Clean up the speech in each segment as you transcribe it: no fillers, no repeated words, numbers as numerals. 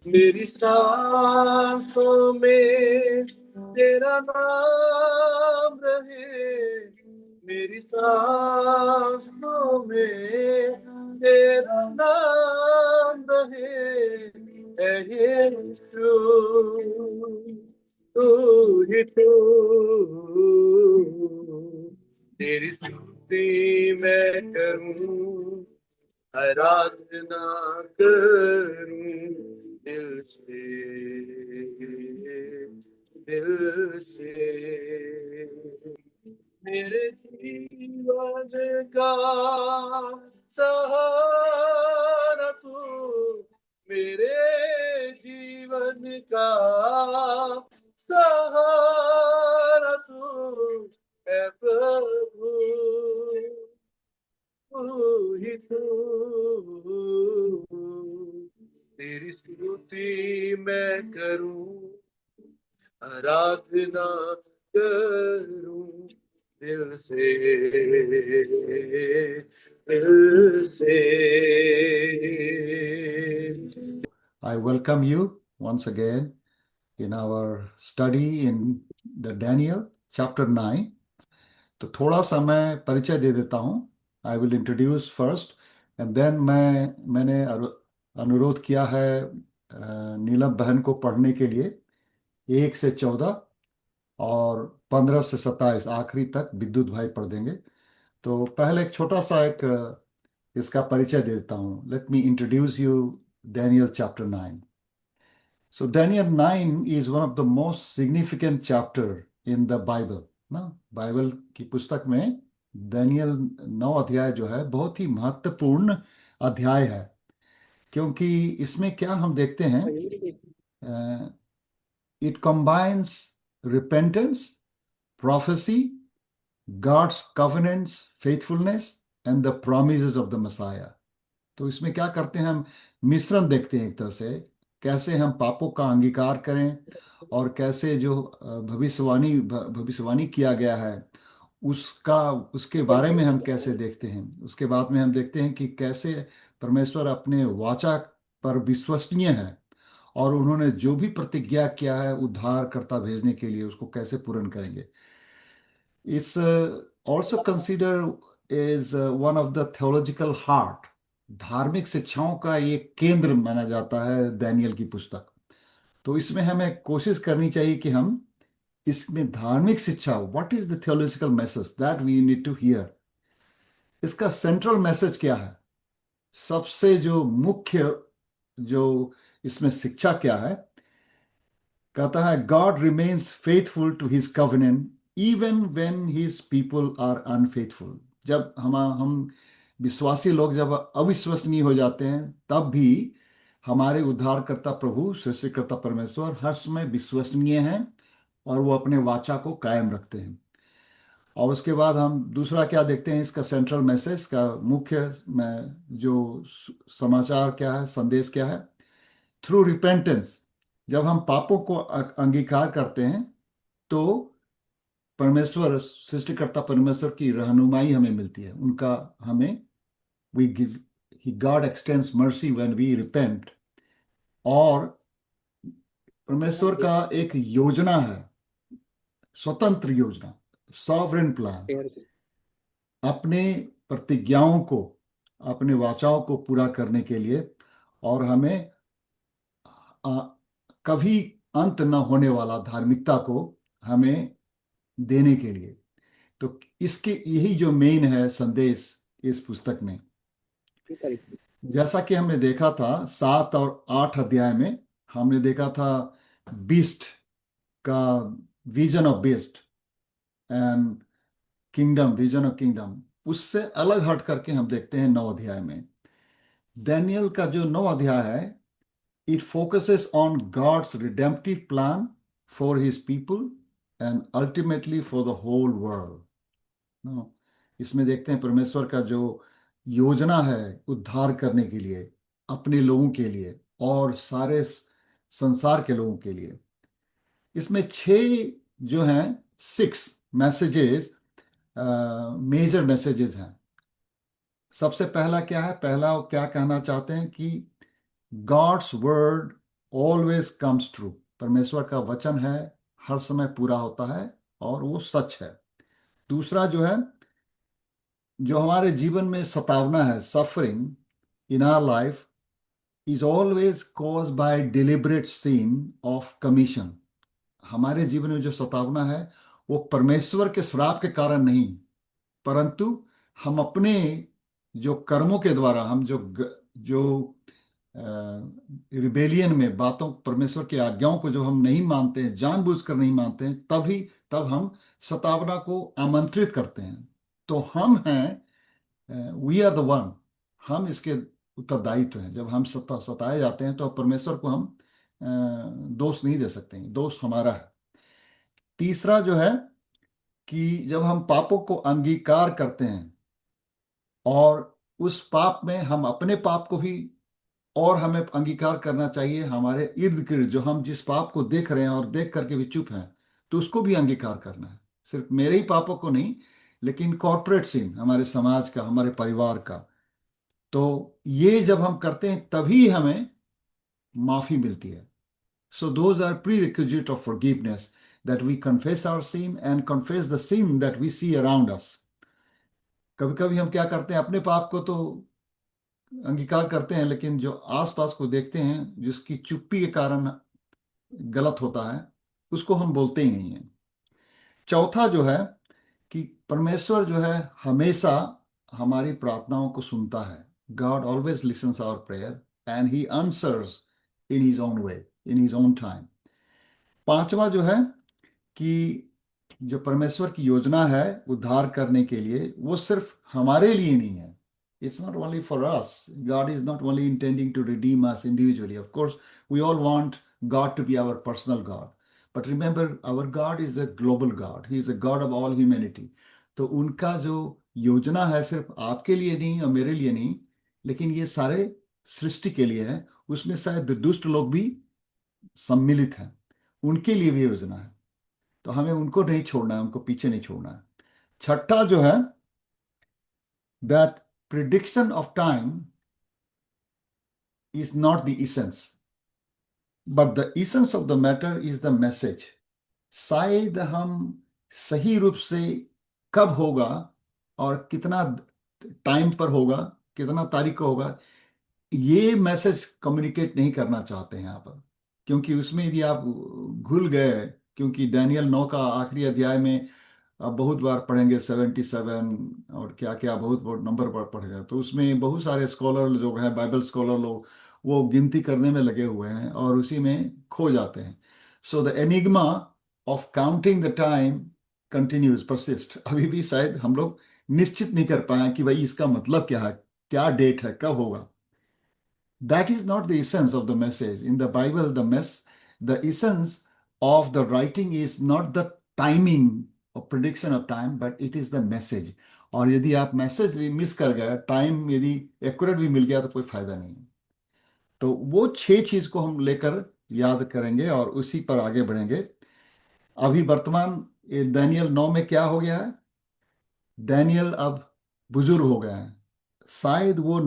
मेरी सांसों में तेरा नाम रहे, मेरी सांसों में तेरा नाम रहे, ऐ यीशु तू ही तू, तेरी स्तुति मैं करूं, आराधना करूं दिल से। मेरे जीवन का सहारा तू, मेरे जीवन का सहारा तू है प्रभु, तू ही तू, तेरी स्तुति मैं करूं, आराधना करूं दिल से, दिल से। I welcome you once again in our study in the Daniel chapter 9. तो थोड़ा सा मैं परिचय दे देता हूँ. I will introduce first and then मैंने अनुरोध किया है नीलम बहन को पढ़ने के लिए 1 से 14 और 15 से 27 आखिरी तक विद्युत भाई पढ़ देंगे. तो पहले एक छोटा सा इसका परिचय दे देता हूँ. Let me introduce you Daniel chapter 9. So Daniel 9 is one of the most significant chapter in the Bible. ना बाइबल की पुस्तक में दानियल 9 अध्याय जो है बहुत ही महत्वपूर्ण अध्याय है, क्योंकि इसमें क्या हम देखते हैं, it combines repentance, prophecy, God's covenants, faithfulness and the promises of the Messiah. तो इसमें क्या करते हैं, हम मिश्रण देखते हैं एक तरह से, कैसे हम पापों का अंगीकार करें और कैसे जो भविष्यवाणी किया गया है उसके बारे में हम कैसे देखते हैं. उसके बाद में हम देखते हैं कि कैसे परमेश्वर अपने वाचा पर विश्वसनीय है और उन्होंने जो भी प्रतिज्ञा किया है उद्धारकर्ता भेजने के लिए उसको कैसे पूर्ण करेंगे. It's also consider is one of the theological heart. धार्मिक शिक्षाओं का ये केंद्र माना जाता है दानियल की पुस्तक. तो इसमें हमें कोशिश करनी चाहिए कि हम इसमें धार्मिक शिक्षा, what is the theological message that we need to hear, इसका सेंट्रल मैसेज क्या है, सबसे जो मुख्य जो इसमें शिक्षा क्या है. कहता है God remains faithful to his covenant even when his people are unfaithful. जब हम विश्वासी लोग जब अविश्वसनीय हो जाते हैं तब भी हमारे उद्धारकर्ता प्रभु सृष्टिकर्ता परमेश्वर हर समय विश्वसनीय हैं और वो अपने वाचा को कायम रखते हैं. और उसके बाद हम दूसरा क्या देखते हैं, इसका सेंट्रल मैसेज का मुख्य जो समाचार क्या है, संदेश क्या है. थ्रू रिपेंटेंस, जब हम पापों को अंगीकार करते हैं तो परमेश्वर सृष्टिकर्ता परमेश्वर की रहनुमाई हमें मिलती है, उनका हमें God extends mercy when we repent. और परमेश्वर का एक योजना है, स्वतंत्र योजना, सॉवरेन प्लान, अपने प्रतिज्ञाओं को, अपने वाचाओं को पूरा करने के लिए और हमें कभी अंत न होने वाला धार्मिकता को हमें देने के लिए. तो इसके यही जो मेन है संदेश इस पुस्तक में. जैसा कि हमने देखा था 7 और 8 अध्याय में हमने देखा था बीस्ट का vision of beast and kingdom, vision of kingdom. उससे अलग हट करके हम देखते हैं 9 अध्याय में. दानियल का जो 9 अध्याय है, it focuses on God's redemptive plan for his people and ultimately for the whole world. No, इसमें देखते हैं परमेश्वर का जो योजना है उद्धार करने के लिए, अपने लोगों के लिए और सारे संसार के लोगों के लिए। इसमें 6 जो हैं, 6 मैसेजेस, मेजर मैसेजेस हैं। सबसे पहला क्या है? पहला वो क्या कहना चाहते हैं कि God's word always comes true. परमेश्वर का वचन है, हर समय पूरा होता है और वो सच है। दूसरा जो है, जो हमारे जीवन में सतावना है, suffering in our life is always cause by deliberate sin of commission. हमारे जीवन में जो सतावना है वो परमेश्वर के श्राप के कारण नहीं, परंतु हम अपने जो कर्मों के द्वारा, हम जो रिबेलियन में, बातों, परमेश्वर की आज्ञाओं को जो हम नहीं मानते हैं, जानबूझकर नहीं मानते हैं, तब हम सतावना को आमंत्रित करते हैं। तो हम हैं, वी आर द वन, हम इसके उत्तरदायित्व हैं। जब हम सताए जाते हैं तो परमेश्वर को हम दोष नहीं दे सकते हैं, दोष हमारा है। तीसरा जो है कि जब हम पापों को अंगीकार करते हैं और उस पाप में हम अपने पाप को भी, और हमें अंगीकार करना चाहिए हमारे इर्द गिर्द जो हम जिस पाप को देख रहे हैं और देख करके भी चुप हैं, तो उसको भी अंगीकार करना है। सिर्फ मेरे ही पापों को नहीं, लेकिन कॉर्पोरेट सिन, हमारे समाज का, हमारे परिवार का। तो ये जब हम करते हैं तभी हमें माफी मिलती है। So those are prerequisite of forgiveness, that we confess our sin and confess the sin that we see around us. कभी कभी हम क्या करते हैं, अपने पाप को तो अंगीकार करते हैं, लेकिन जो आसपास को देखते हैं जिसकी चुप्पी के कारण गलत होता है, उसको हम बोलते ही नहीं है। चौथा जो है कि परमेश्वर जो है हमेशा हमारी प्रार्थनाओं को सुनता है। God always listens our prayer and he answers in his own way, in his own time. पांचवा जो है कि जो परमेश्वर की योजना है उद्धार करने के लिए, वो सिर्फ हमारे लिए नहीं है। It's not only for us. God is not only intending to redeem us individually. Of course we all want God to be our personal God, but remember our God is a global God, he is a God of all humanity. तो उनका जो योजना है सिर्फ आपके लिए नहीं और मेरे लिए नहीं, लेकिन ये सारे सृष्टि के लिए है। उसमें शायद दुष्ट लोग भी सम्मिलित हैं, उनके लिए भी योजना है। तो हमें उनको नहीं छोड़ना है, उनको पीछे नहीं छोड़ना है। छठा जो है, that prediction of time is not the essence, but the essence of the matter is the message. शायद हम सही रूप से कब होगा और कितना टाइम पर होगा, कितना तारीख को होगा, ये मैसेज कम्युनिकेट नहीं करना चाहते हैं यहाँ पर। क्योंकि उसमें यदि आप घुल गए, क्योंकि दानियल 9 का आखिरी अध्याय में आप बहुत बार पढ़ेंगे 77 और क्या क्या, बहुत बहुत नंबर पर पढ़ेगा, तो उसमें बहुत सारे स्कॉलर जो हैं, बाइबल स्कॉलर लोग, वो गिनती करने में लगे हुए हैं और उसी में खो जाते हैं। So the enigma of counting the time continues, persist. अभी भी शायद हम लोग निश्चित नहीं कर पाए कि भाई इसका मतलब क्या है, क्या डेट है, कब होगा। That is not the essence of the message. In the Bible, the essence of the writing is not the timing or prediction of time, but it is the message. और यदि आप मैसेज मिस कर गए, time यदि accurate भी मिल गया तो कोई फायदा नहीं है। तो वो 6 चीज को हम लेकर याद करेंगे और उसी पर आगे बढ़ेंगे। अभी वर्तमान दानियल 9 में क्या हो गया है? दानियल अब बुजुर्ग हो गए हैं, शायद वो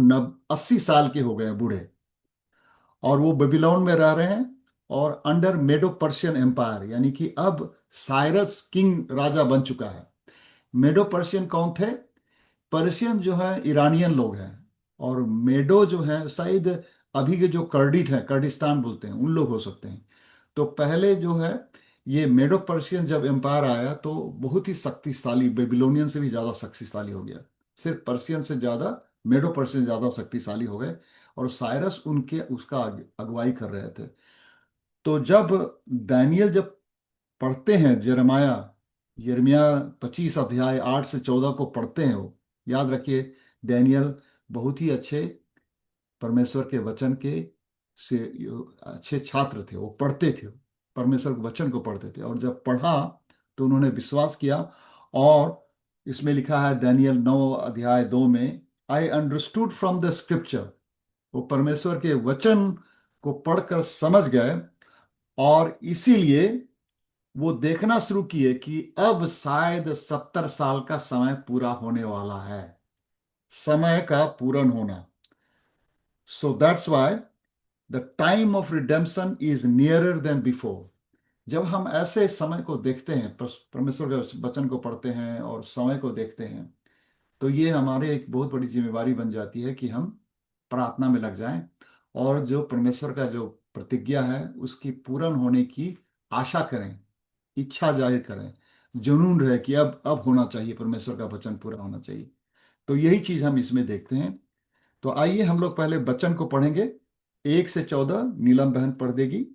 80 साल के हो गए हैं, बूढ़े, और वो बेबीलोन में रह रहे हैं और अंडर मेडो पर्शियन एम्पायर, यानी कि अब साइरस किंग राजा बन चुका है। मेडो पर्शियन कौन थे? पर्शियन जो है ईरानियन लोग हैं, और मेडो जो है शायद अभी के जो कर्डिट है, कर्डिस्तान बोलते हैं, उन लोग हो सकते हैं। तो पहले जो है ये मेडो पर्शियन जब एम्पायर आया तो बहुत ही शक्तिशाली, बेबीलोनियन से भी ज़्यादा शक्तिशाली हो गया। सिर्फ पर्शियन से ज़्यादा मेडो पर्शियन ज़्यादा शक्तिशाली हो गए, और साइरस उनके उसका अगुवाई कर रहे थे। तो जब दानियल जब पढ़ते हैं यिर्मयाह, यिर्मयाह 25 अध्याय 8 से 14 को पढ़ते हैं, वो याद रखिए, दानियल बहुत ही अच्छे परमेश्वर के वचन के से अच्छे छात्र थे। वो पढ़ते थे, परमेश्वर के वचन को पढ़ते थे, और जब पढ़ा तो उन्होंने विश्वास किया। और इसमें लिखा है दानियल 9 अध्याय 2 में, I understood from the scripture, वो परमेश्वर के वचन को पढ़कर समझ गए, और इसीलिए वो देखना शुरू किए कि अब शायद 70 साल का समय पूरा होने वाला है, समय का पूर्ण होना। So that's why the time of redemption is nearer than before. जब हम ऐसे समय को देखते हैं, परमेश्वर के वचन को पढ़ते हैं और समय को देखते हैं, तो ये हमारे एक बहुत बड़ी जिम्मेवारी बन जाती है कि हम प्रार्थना में लग जाएं और जो परमेश्वर का जो प्रतिज्ञा है उसकी पूर्ण होने की आशा करें, इच्छा जाहिर करें, जुनून रहे कि अब होना चाहिए, परमेश्वर का वचन पूरा होना चाहिए। तो यही चीज हम इसमें देखते हैं। तो आइए हम लोग पहले वचन को पढ़ेंगे। 1 से 14 नीलम बहन पढ़ देगी,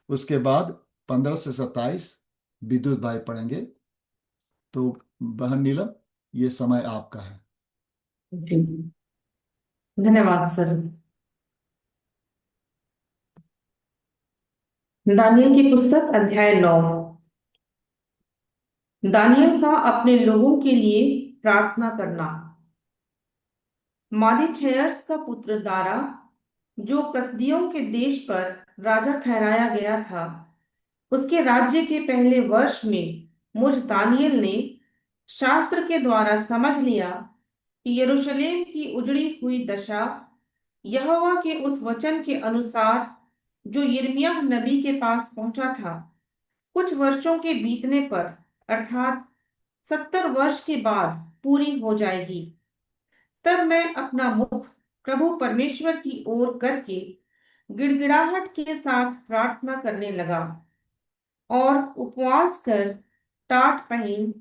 उसके बाद 15 से 27 विद्युत भाई पढ़ेंगे। तो बहन नीलम, ये समय आपका है। जी, धन्यवाद सर। दानियल की पुस्तक अध्याय 9। दानियल का अपने लोगों के लिए प्रार्थना करना। मालीछेयर्स का पुत्र दारा, जो कसदियों के देश पर राजा ठहराया गया था, उसके राज्य के पहले वर्ष में मुझ दानियल ने शास्त्र के द्वारा समझ लिया कि यरूशलेम की उजड़ी हुई दशा यहोवा के उस वचन के अनुसार जो यिर्मयाह नबी के पास पहुंचा था, कुछ वर्षों के बीतने पर अर्थात 70 वर्ष के बाद पूरी हो जाएगी। तब मैं अपना मुख प्रभु परमेश्वर की ओर करके गिड़गिड़ाहट के साथ प्रार्थना करने लगा और उपवास कर टाट पहन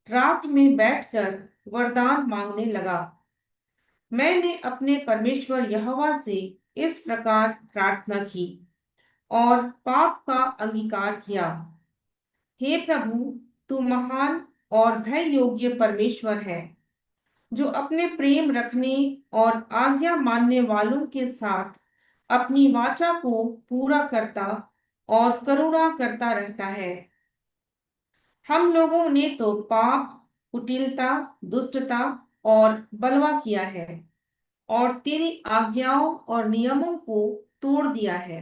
रात में बैठकर वरदान मांगने लगा। मैंने अपने परमेश्वर यहोवा से इस प्रकार प्रार्थना की और पाप का अंगीकार किया। हे प्रभु, तू महान और भय योग्य परमेश्वर है, जो अपने प्रेम रखने और आज्ञा मानने वालों के साथ अपनी वाचा को पूरा करता और करुणा करता रहता है। हम लोगों ने तो पाप, कुटिलता, दुष्टता और बलवा किया है और तेरी आज्ञाओं और नियमों को तोड़ दिया है।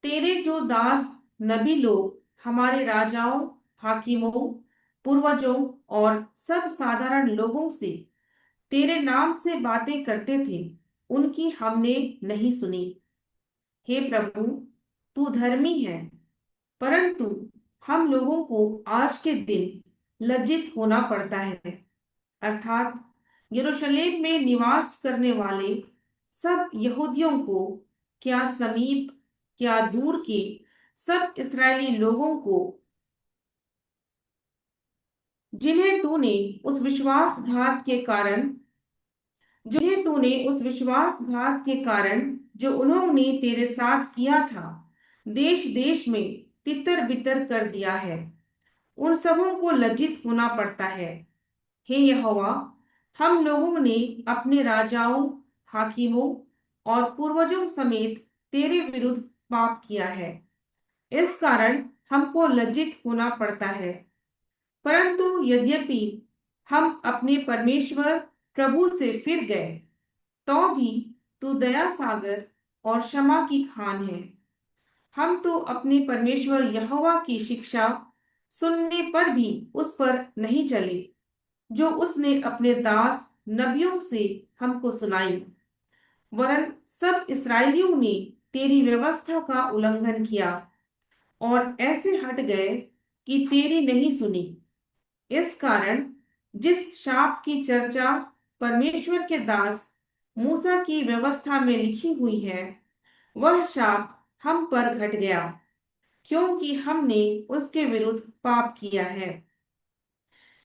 तेरे जो दास नबी लोग हमारे राजाओं, हाकिमों, पूर्वजों और सब साधारण लोगों से तेरे नाम से बातें करते थे, उनकी हमने नहीं सुनी। हे प्रभु, तू धर्मी है, परंतु हम लोगों को आज के दिन लज्जित होना पड़ता है, अर्थात यरूशलेम में निवास करने वाले सब यहूदियों को, क्या समीप क्या दूर के सब इस्राएली लोगों को, जिन्हें तूने उस विश्वासघात के कारण जो उन्होंने तेरे साथ किया था, देश देश में तितर बितर कर दिया है, उन सबों को लज्जित होना पड़ता है। हे यहोवा, हम लोगों ने अपने राजाओं, हाकिमों और पूर्वजों समेत तेरे विरुद्ध पाप किया है, इस कारण हमको लज्जित होना पड़ता है। परंतु यद्यपि हम अपने परमेश्वर प्रभु से फिर गए, तो भी तू दया सागर और क्षमा की खान है। हम तो अपने परमेश्वर यहोवा की शिक्षा सुनने पर भी उस पर नहीं चले, जो उसने अपने दास नबियों से हमको सुनाई, वरन सब इस्राएलियों ने तेरी व्यवस्था का उल्लंघन किया और ऐसे हट गए कि तेरी नहीं सुनी। इस कारण जिस शाप की चर्चा परमेश्वर के दास मूसा की व्यवस्था में लिखी हुई है, वह शाप हम पर घट गया, क्योंकि हमने उसके विरुद्ध पाप किया है।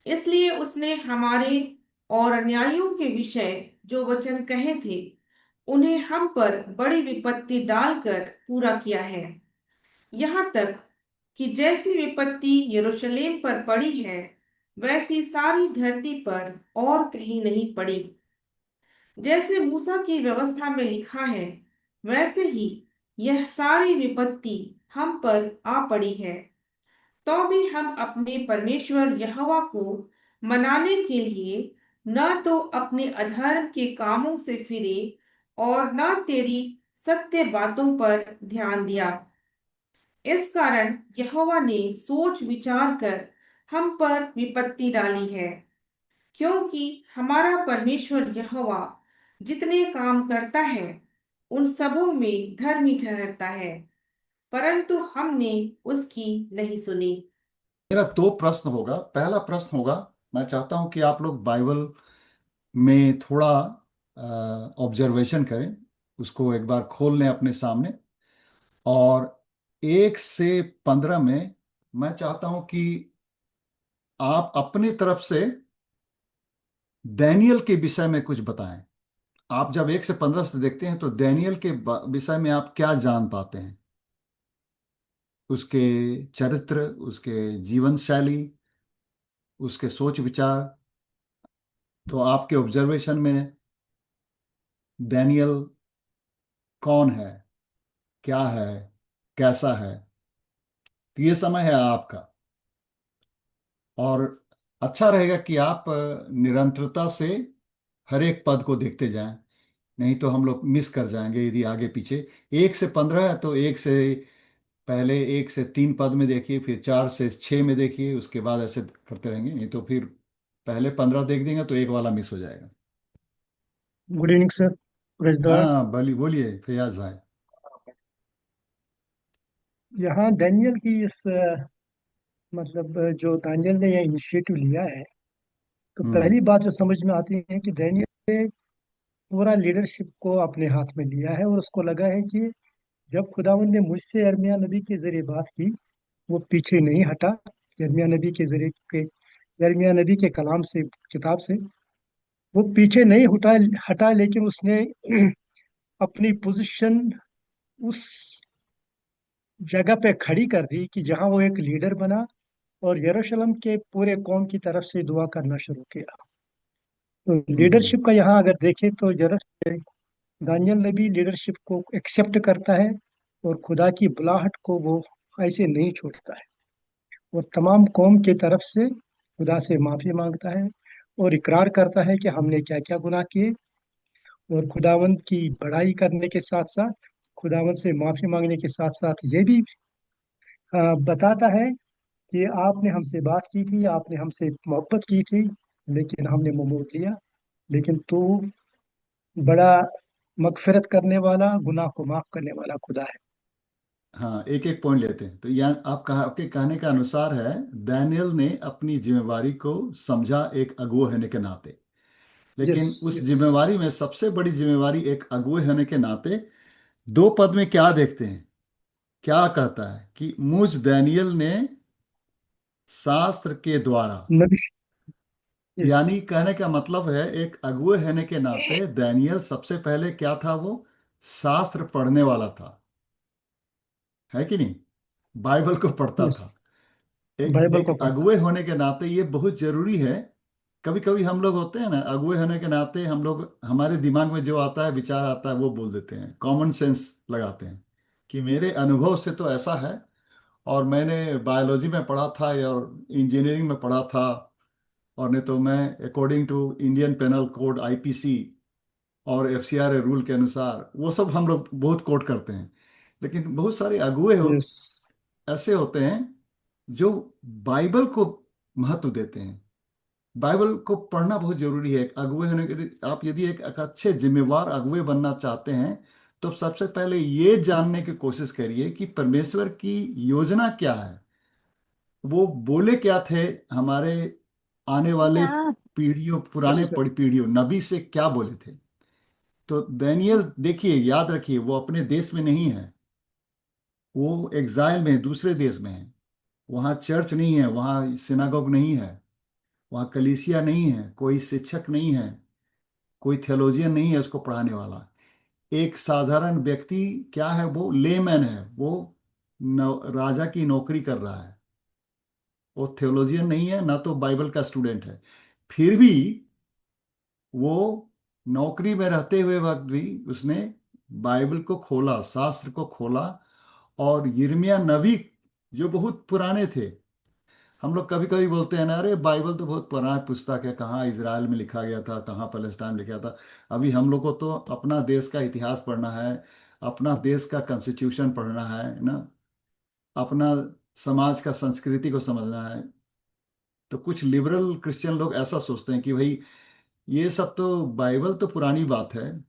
इसलिए उसने हमारे और अन्यायों के विषय जो वचन कहे थे, उन्हें हम पर बड़ी विपत्ति डालकर पूरा किया है, यहाँ तक कि जैसी विपत्ति यरूशलेम पर पड़ी है, वैसी सारी धरती पर और कहीं नहीं पड़ी। जैसे मूसा की व्यवस्था में लिखा है, वैसे ही यह सारी विपत्ति हम पर आ पड़ी है। तो भी हम अपने परमेश्वर यहोवा को मनाने के लिए न तो अपने अधर्म के कामों से फिरे और न तेरी सत्य बातों पर ध्यान दिया। इस कारण यहोवा ने सोच विचार कर हम पर विपत्ति डाली है, क्योंकि हमारा परमेश्वर यहोवा जितने काम करता है उन सबों में धर्मी ठहरता है, परंतु हमने उसकी नहीं सुनी। मेरा दो प्रश्न होगा। पहला प्रश्न होगा, मैं चाहता हूं कि आप लोग बाइबल में थोड़ा ऑब्जर्वेशन करें, उसको एक बार खोल लें अपने सामने, और 1 से 15 में मैं चाहता हूं कि आप अपनी तरफ से डैनियल के विषय में कुछ बताएं। आप जब 1 से 15 से देखते हैं तो डैनियल के विषय में आप क्या जान पाते हैं, उसके चरित्र, उसके जीवन शैली, उसके सोच विचार। तो आपके ऑब्जर्वेशन में डैनियल कौन है, क्या है, कैसा है? तो ये समय है आपका, और अच्छा रहेगा कि आप निरंतरता से हर एक पद को देखते जाएं, नहीं तो हम लोग मिस कर जाएंगे यदि आगे पीछे। 1 से 15 है तो एक से पहले 1 से 3 पद में देखिए, फिर 4 से 6 में देखिए, उसके बाद ऐसे करते रहेंगे, नहीं तो फिर पहले 15 देख देंगे तो एक वाला मिस हो जाएगा। Good evening sir. Praise the Lord. हाँ बोलिए फैयाज भाई। यहाँ दानियल की इस जो दानियल ने यह इनिशिएटिव लिया है, तो हम्म। पहली बात जो समझ में आती है कि दानियल ने पूरा लीडरशिप को अपने हाथ में लिया है और उसको लगा है कि जब खुदावंद ने मुझसे यिर्मयाह नबी के जरिए बात की, वो पीछे नहीं हटा। यिर्मयाह नबी के जरिए के यिर्मयाह नबी के कलाम से, किताब से वो पीछे नहीं हटा, लेकिन उसने अपनी पोजीशन उस जगह पे खड़ी कर दी कि जहां वो एक लीडर बना और यरूशलेम के पूरे कौम की तरफ से दुआ करना शुरू किया। तो हम्म। लीडरशिप का यहाँ अगर देखें तो दानियल नबी लीडरशिप को एक्सेप्ट करता है और खुदा की बुलाहट को वो ऐसे नहीं छोड़ता है। वो तमाम कौम की तरफ से खुदा से माफी मांगता है और इकरार करता है कि हमने क्या क्या गुनाह किए, और खुदावंद की बड़ाई करने के साथ साथ, खुदावंद से माफी मांगने के साथ साथ ये भी बताता है कि आपने हमसे बात की थी, आपने हमसे मोहब्बत की थी, लेकिन हमने मुंह मोड़ लिया। लेकिन तू बड़ा मगफिरत करने वाला, गुनाह को माफ करने वाला खुदा है। हाँ, एक एक पॉइंट लेते हैं। तो यहाँ आपके कहने का अनुसार है, डैनियल ने अपनी जिम्मेवारी को समझा एक अगुआ होने के नाते, यस, लेकिन उस यस। जिम्मेवारी में सबसे बड़ी जिम्मेवारी एक अगुए होने के नाते 2 पद में क्या देखते हैं, क्या कहता है कि मुझ डैनियल ने शास्त्र के द्वारा, नबी। यस, यानी कहने का मतलब है एक अगुए होने के नाते डैनियल सबसे पहले क्या था, वो शास्त्र पढ़ने वाला था, है कि नहीं? बाइबल को पढ़ता यस। था। एक बाइबल एक को पढ़ता अगुए होने के नाते ये बहुत जरूरी है। कभी कभी हम लोग होते हैं ना, अगुए होने के नाते हम लोग, हमारे दिमाग में जो आता है, विचार आता है, वो बोल देते हैं, कॉमन सेंस लगाते हैं कि मेरे अनुभव से तो ऐसा है, और मैंने बायोलॉजी में पढ़ा था और इंजीनियरिंग में पढ़ा था, और नहीं तो मैं according to Indian penal code IPC और एफसीआर रूल के अनुसार, वो सब हम लोग बहुत कोट करते हैं। लेकिन बहुत सारे अगुए यस। ऐसे होते हैं जो बाइबल को महत्व देते हैं। बाइबल को पढ़ना बहुत जरूरी है एक अगुवे होने के लिए। आप यदि एक अच्छे जिम्मेवार अगुवे बनना चाहते हैं तो सबसे पहले ये जानने की कोशिश करिए कि परमेश्वर की योजना क्या है, वो बोले क्या थे हमारे आने वाले पीढ़ियों, यस पुराने सर। पीढ़ियों, नबी से क्या बोले थे। तो दानियल देखिए, याद रखिए, वो अपने देश में नहीं है, वो एग्जाइल में है, दूसरे देश में है। वहाँ चर्च नहीं है, वहाँ सिनागोग नहीं है, वहाँ कलीसिया नहीं है, कोई शिक्षक नहीं है, कोई थियोलॉजियन नहीं है उसको पढ़ाने वाला। एक साधारण व्यक्ति, क्या है वो, लेमैन है, वो राजा की नौकरी कर रहा है। वो थियोलॉजियन नहीं है, ना तो बाइबल का स्टूडेंट है। फिर भी वो नौकरी में रहते हुए वक्त भी उसने बाइबल को खोला, शास्त्र को खोला, और यिर्मयाह नबी जो बहुत पुराने थे, हम लोग कभी कभी बोलते हैं ना, अरे बाइबल तो बहुत पुराना पुस्तक है, कहाँ इजराइल में लिखा गया था, कहाँ पैलेस्टाइन में लिखा था। अभी हम लोग को तो अपना देश का इतिहास पढ़ना है, अपना देश का कॉन्स्टिट्यूशन पढ़ना है ना, अपना समाज का संस्कृति को समझना है। तो कुछ लिबरल क्रिश्चियन लोग ऐसा सोचते हैं कि भाई ये सब तो, बाइबल तो पुरानी बात है,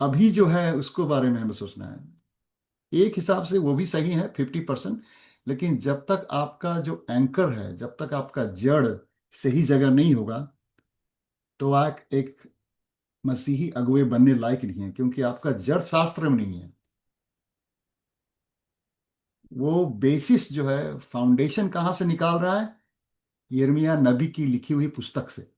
अभी जो है उसको बारे में हमें सोचना है। एक हिसाब से वो भी सही है 50%। लेकिन जब तक आपका जो एंकर है, जब तक आपका जड़ सही जगह नहीं होगा, तो आप एक मसीही अगुए बनने लायक नहीं है, क्योंकि आपका जड़ शास्त्र में नहीं है। वो बेसिस जो है, फाउंडेशन कहाँ से निकाल रहा है? यिर्मयाह नबी की लिखी हुई पुस्तक से।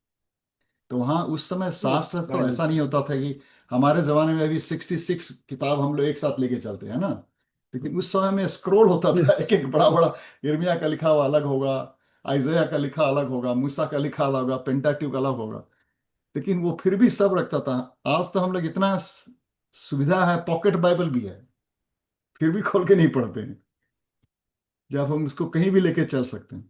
तो वहाँ उस समय यस, शास्त्र तो बाइबल ऐसा से। नहीं होता था कि हमारे जमाने में अभी 66 किताब हम लोग एक साथ लेके चलते हैं ना। लेकिन उस समय में स्क्रोल होता था, यस। एक एक बड़ा बड़ा। यिर्मयाह का लिखा हुआ अलग होगा, आइजया का लिखा अलग होगा, मूसा का लिखा अलग होगा, पेंटाट्यूक अलग होगा। लेकिन वो फिर भी सब रखता था। आज तो हम लोग इतना सुविधा है, पॉकेट बाइबल भी है, फिर भी खोल के नहीं पढ़ते हैं, जब हम उसको कहीं भी लेके चल सकते हैं।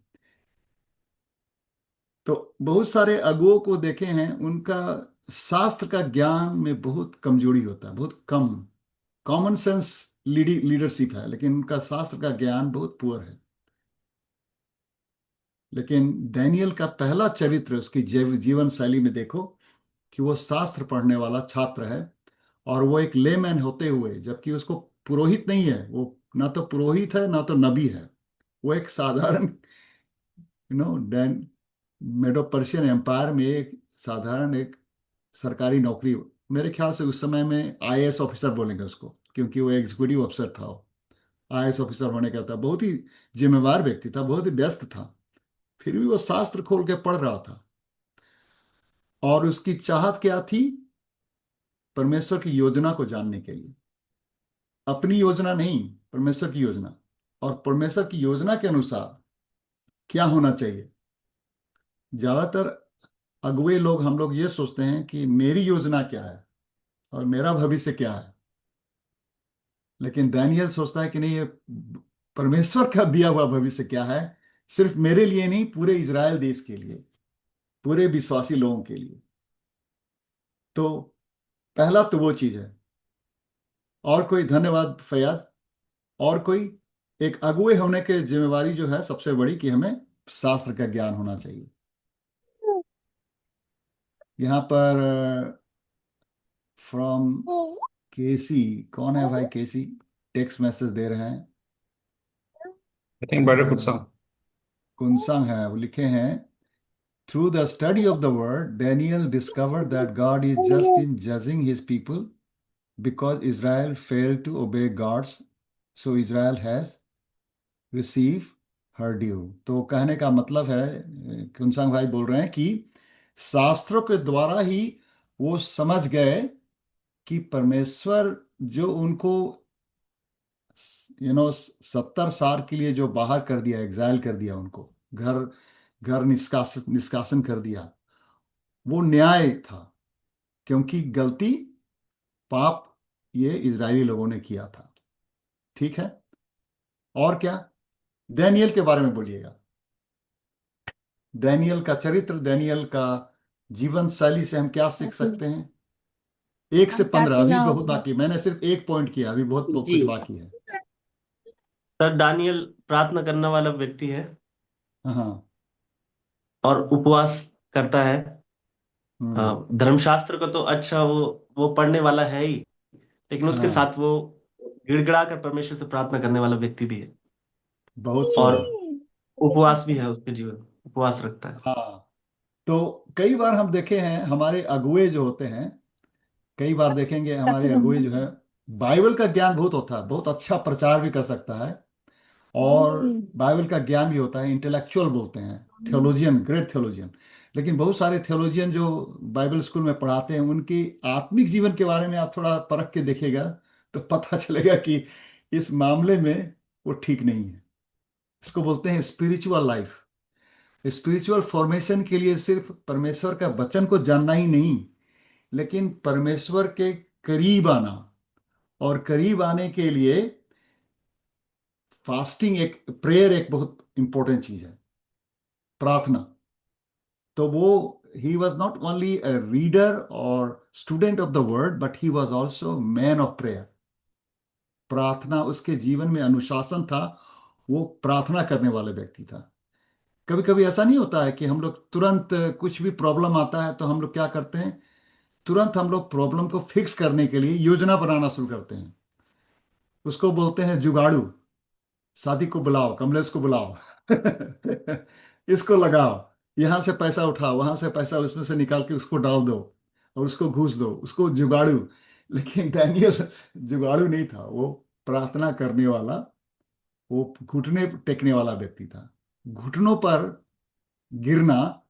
तो बहुत सारे अगुओं को देखे हैं, उनका शास्त्र का ज्ञान में बहुत कमजोरी होता है, बहुत कम। कॉमन सेंस लीडरशिप है, लेकिन उनका शास्त्र का ज्ञान बहुत पुअर है। लेकिन डैनियल का पहला चरित्र, उसकी जीवन शैली में देखो कि वो शास्त्र पढ़ने वाला छात्र है, और वो एक लेमैन होते हुए, जबकि उसको पुरोहित नहीं है वो, ना तो पुरोहित है ना तो नबी है। वो एक साधारण, डैन मेडो पर्शियन एम्पायर में एक साधारण एक सरकारी नौकरी। मेरे ख्याल से उस समय में आईएएस ऑफिसर बोलेंगे उसको, क्योंकि वो एग्जीक्यूटिव अफसर था। आईएएस ऑफिसर होने का था, बहुत ही जिम्मेवार व्यक्ति था, बहुत ही व्यस्त था। फिर भी वो शास्त्र खोल के पढ़ रहा था, और उसकी चाहत क्या थी? परमेश्वर की योजना को जानने के लिए। अपनी योजना नहीं, परमेश्वर की योजना। और परमेश्वर की योजना के अनुसार क्या होना चाहिए। ज्यादातर अगुए लोग, हम लोग ये सोचते हैं कि मेरी योजना क्या है और मेरा भविष्य क्या है। लेकिन दानियल सोचता है कि नहीं, ये परमेश्वर का दिया हुआ भविष्य क्या है, सिर्फ मेरे लिए नहीं, पूरे इज़राइल देश के लिए, पूरे विश्वासी लोगों के लिए। तो पहला तो वो चीज है। और कोई, धन्यवाद फयाज। और कोई, एक अगुए होने के जिम्मेवारी जो है सबसे बड़ी, कि हमें शास्त्र का ज्ञान होना चाहिए। यहाँ पर फ्रॉम केसी, कौन है भाई केसी? टेक्स्ट मैसेज दे रहे हैं। I think brother कुत्सा। कुनसंग है, वो लिखे हैं, through the study of the word Daniel discovered that God is just in judging his people because Israel failed to obey God's, so Israel has received her due। तो कहने का मतलब है, कुनसंग भाई बोल रहे हैं कि शास्त्रों के द्वारा ही वो समझ गए कि परमेश्वर जो उनको 70 साल के लिए जो बाहर कर दिया, एग्जाइल कर दिया, उनको घर घर निष्कासन निष्कासन कर दिया, वो न्याय था। क्योंकि गलती, पाप ये इजरायली लोगों ने किया था। ठीक है। और क्या? दानियल के बारे में बोलिएगा। दानियल का चरित्र, दानियल का जीवन शैली से हम क्या सीख सकते हैं? 1 से 15, अभी बहुत बाकी, मैंने सिर्फ एक पॉइंट किया, अभी बहुत जी कुछ बाकी है। सर, दानियल प्रार्थना करने वाला व्यक्ति है हाँ। और उपवास करता है। हम्म। धर्मशास्त्र को तो अच्छा वो पढ़ने वाला है ही, लेकिन उसके हाँ, साथ वो गिड़गिड़ा कर परमेश्वर से प्रार्थना करने वाला व्यक्ति भी है। बहुत और सुंदर। उपवास भी है उसके जीवन, उपवास रखता है। हाँ, तो कई बार हम देखे हैं हमारे अगुए जो होते हैं, कई बार देखेंगे हमारे अगुए जो है, बाइबल का ज्ञान बहुत होता है, बहुत अच्छा प्रचार भी कर सकता है, और बाइबल का ज्ञान भी होता है, इंटेलेक्चुअल बोलते हैं, थियोलॉजियन, ग्रेट थियोलॉजियन। लेकिन बहुत सारे थियोलॉजियन जो बाइबल स्कूल में पढ़ाते हैं, उनकी आत्मिक जीवन के बारे में आप थोड़ा परख के देखिएगा, तो पता चलेगा कि इस मामले में वो ठीक नहीं है। इसको बोलते हैं स्पिरिचुअल लाइफ। स्पिरिचुअल फॉर्मेशन के लिए सिर्फ परमेश्वर का वचन को जानना ही नहीं, लेकिन परमेश्वर के करीब आना, और करीब आने के लिए फास्टिंग, एक प्रेयर, एक बहुत इंपॉर्टेंट चीज है। प्रार्थना। तो वो he was not only a reader और student of the word, but he was also man of prayer. प्रार्थना उसके जीवन में अनुशासन था, वो प्रार्थना करने वाले व्यक्ति था। कभी कभी ऐसा नहीं होता है कि हम लोग तुरंत कुछ भी प्रॉब्लम आता है तो हम लोग क्या करते हैं, तुरंत हम लोग प्रॉब्लम को फिक्स करने के लिए योजना बनाना शुरू करते हैं। उसको बोलते हैं जुगाड़ू। शादी को बुलाओ, कमलेश को बुलाओ, इसको लगाओ, यहां से पैसा उठाओ, वहां से पैसा उसमें से निकाल के उसको डाल दो और उसको घूस दो, उसको जुगाड़ू। लेकिन दानियल जुगाड़ू नहीं था, वो प्रार्थना करने वाला, वो घुटने टेकने वाला व्यक्ति था। घुटनों पर गिरना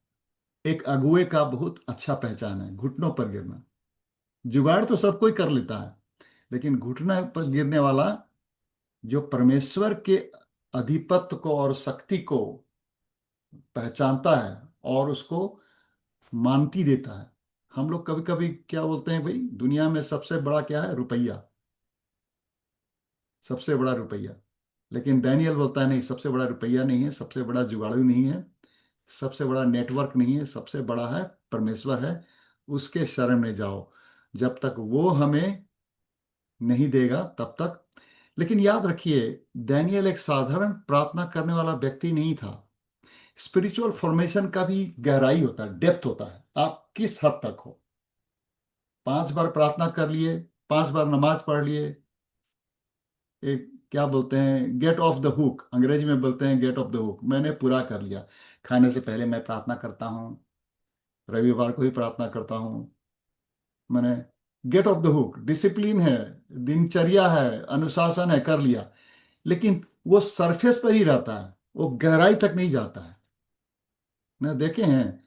एक अगुए का बहुत अच्छा पहचान है, घुटनों पर गिरना। जुगाड़ तो सब कोई कर लेता है, लेकिन घुटने पर गिरने वाला जो परमेश्वर के अधिपत्य को और शक्ति को पहचानता है और उसको मानती देता है। हम लोग कभी कभी क्या बोलते हैं, भाई दुनिया में सबसे बड़ा क्या है, रुपया, सबसे बड़ा रुपया। लेकिन डैनियल बोलता है नहीं, सबसे बड़ा रुपया नहीं है, सबसे बड़ा जुगाड़ू नहीं है, सबसे बड़ा नेटवर्क नहीं है, सबसे बड़ा है परमेश्वर है। उसके शरण में जाओ, जब तक वो हमें नहीं देगा तब तक। लेकिन याद रखिए, डैनियल एक साधारण प्रार्थना करने वाला व्यक्ति नहीं था। स्पिरिचुअल फॉर्मेशन का भी गहराई होता है, डेप्थ होता है। आप किस हद तक हो, 5 बार प्रार्थना कर लिए, 5 बार नमाज पढ़ लिए, एक क्या बोलते हैं, गेट ऑफ द हुक, अंग्रेजी में बोलते हैं गेट ऑफ द हुक, मैंने पूरा कर लिया। खाने से पहले मैं प्रार्थना करता हूँ, रविवार को ही प्रार्थना करता हूँ, मैंने get off the hook, discipline है, दिनचर्या है, अनुशासन है, कर लिया। लेकिन वो सरफेस पर ही रहता है, वो गहराई तक नहीं जाता है। ना देखे हैं,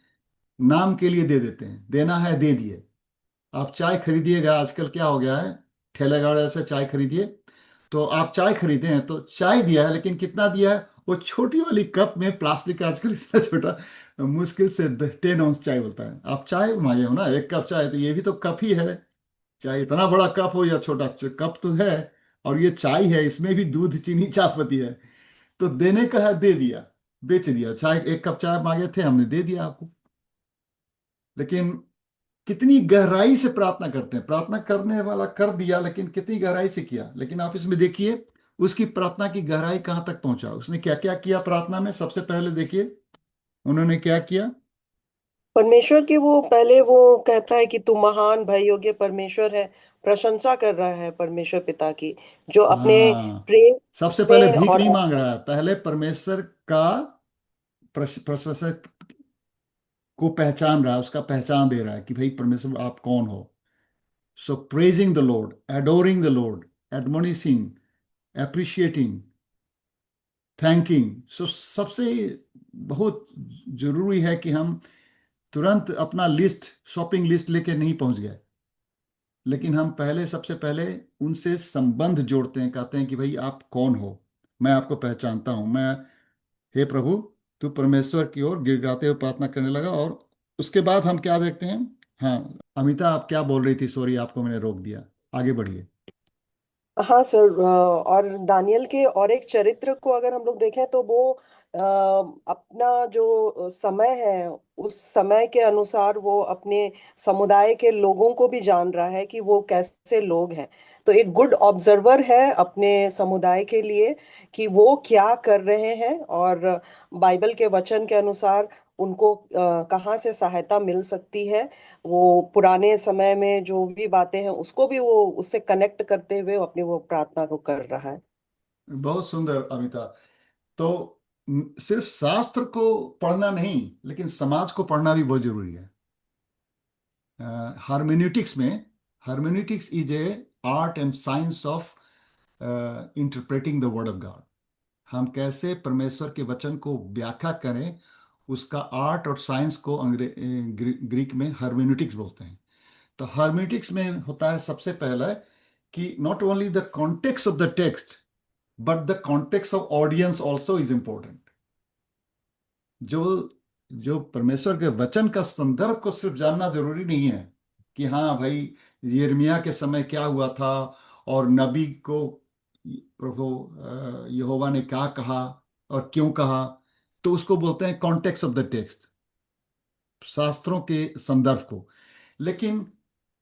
नाम के लिए दे देते हैं, देना है दे दिए। आप चाय खरीदिएगा, आजकल क्या हो गया है, ठेले गाड़े से चाय खरीदिए, तो आप चाय खरीदे हैं तो चाय दिया है, लेकिन कितना दिया है, वो छोटी वाली कप में, प्लास्टिक का आजकल इतना छोटा, मुश्किल से 10 ऑunce चाय बोलता है। आप चाय मांगे हो ना, 1 कप चाय, तो ये भी तो कप ही है, चाहे इतना बड़ा कप हो या छोटा कप तो है। और ये चाय है, इसमें भी दूध, चीनी, चायपत्ती है। तो देने का है, दे दिया, बेच दिया। चाय, 1 कप चाय मांगे थे, हमने दे दिया आपको। लेकिन कितनी गहराई से प्रार्थना करते हैं, प्रार्थना करने वाला कर दिया, लेकिन कितनी गहराई से किया। लेकिन आप इसमें देखिए, उसकी प्रार्थना की गहराई कहां तक पहुंचा, उसने क्या क्या किया प्रार्थना में। सबसे पहले देखिए उन्होंने क्या किया। परमेश्वर की वो पहले वो कहता है कि तू महान भय योग्य परमेश्वर है। प्रशंसा कर रहा है परमेश्वर पिता की, जो अपने हाँ, प्रेम सबसे पहले में भीख और नहीं मांग रहा है, पहले परमेश्वर का प्रशंसा को पहचान रहा है, उसका पहचान दे रहा है कि भाई परमेश्वर आप कौन हो। So praising the lord, adoring the lord, admonishing, appreciating, thanking. So सबसे बहुत जरूरी है कि हम तुरंत अपना लिस्ट, शॉपिंग लिस्ट लेके नहीं पहुंच गए, लेकिन हम पहले, सबसे पहले उनसे संबंध जोड़ते हैं, कहते हैं कि भाई आप कौन हो, मैं आपको पहचानता हूं। मैं, हे प्रभु, तू परमेश्वर की ओर गिड़गिड़ाते हुए प्रार्थना करने लगा। और उसके बाद हम क्या देखते हैं। हाँ, अमिता आप क्या बोल रही थी, सॉरी आपको मैंने रोक दिया, आगे बढ़िए। हाँ सर, और दानियल के और एक चरित्र को अगर हम लोग देखें तो वो अपना जो समय है उस समय के अनुसार वो अपने समुदाय के लोगों को भी जान रहा है कि वो कैसे लोग हैं। तो एक गुड ऑब्जर्वर है अपने समुदाय के लिए कि वो क्या कर रहे हैं, और बाइबल के वचन के अनुसार उनको कहाँ से सहायता मिल सकती है। वो पुराने समय में जो भी बातें हैं उसको भी वो उससे कनेक्ट करते हुए अपनी वो प्रार्थना को कर रहा है। बहुत सुंदर अमिता। तो सिर्फ शास्त्र को पढ़ना नहीं, लेकिन समाज को पढ़ना भी बहुत जरूरी है। हार्मेन्यूटिक्स में, hermeneutics is a art and science of interpreting the word of God. हम कैसे परमेश्वर के वचन को व्याख्या करें, उसका आर्ट और साइंस को ग्रीक में हार्मेन्यूटिक्स बोलते हैं। तो हार्मेन्यूटिक्स में होता है सबसे पहला कि not only the context of the text, but the context of audience also is important. जो जो परमेश्वर के वचन का संदर्भ को सिर्फ जानना जरूरी नहीं है कि हाँ भाई यिर्मयाह के समय क्या हुआ था और नबी को प्रभु यहोवा ने क्या कहा और क्यों कहा। तो उसको बोलते हैं कॉन्टेक्स्ट ऑफ द टेक्स्ट, शास्त्रों के संदर्भ को। लेकिन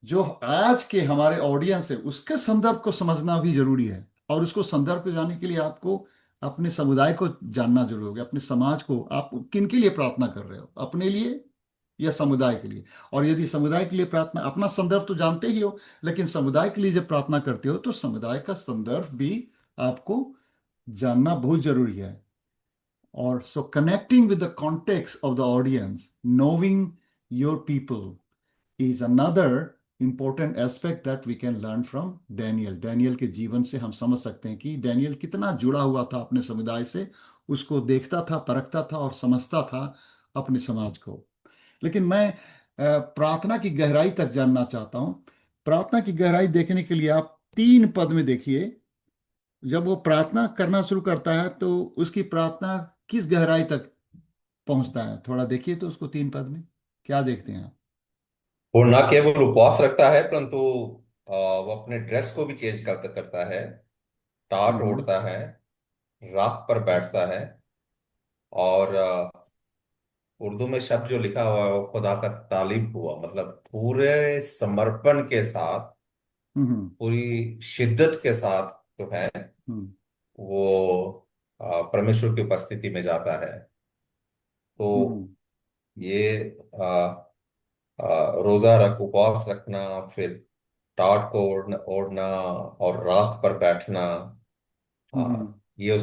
जो आज के हमारे ऑडियंस है उसके संदर्भ को समझना भी जरूरी है, और उसको संदर्भ को जानने के लिए आपको अपने समुदाय को जानना जरूरी होगा, अपने समाज को। आप किन के लिए प्रार्थना कर रहे हो, अपने लिए या समुदाय के लिए? और यदि समुदाय के लिए प्रार्थना, अपना संदर्भ तो जानते ही हो, लेकिन समुदाय के लिए जब प्रार्थना करते हो तो समुदाय का संदर्भ भी आपको जानना बहुत जरूरी है। और so connecting with the context of the audience, knowing your people is another important aspect that we can learn from Daniel. Daniel के जीवन से हम समझ सकते हैं कि डैनियल कितना जुड़ा हुआ था अपने समुदाय से, उसको देखता था, परखता था और समझता था अपने समाज को। लेकिन मैं प्रार्थना की गहराई तक जानना चाहता हूँ। प्रार्थना की गहराई देखने के लिए आप 3 पद में देखिए, जब वो प्रार्थना करना शुरू करता है तो उसकी प्रार्थना किस गहराई तक पहुंचता है, थोड़ा देखिए तो उसको 3 पद में क्या देखते हैं आप? वो न केवल उपवास रखता है, परंतु वो अपने ड्रेस को भी चेंज करता करता है, टाट हम्म। ओढ़ता है, राख पर बैठता है, और उर्दू में शब्द जो लिखा हुआ है वो खुदा का तालिब हुआ, मतलब पूरे समर्पण के साथ, हम्म। पूरी शिद्दत के साथ जो है हम्म। वो परमेश्वर की उपस्थिति में जाता है। तो हम्म। ये रोजा रख, उपवास रखना, फिर टाट को ओढ़ना और राख पर बैठना, हम्म। ये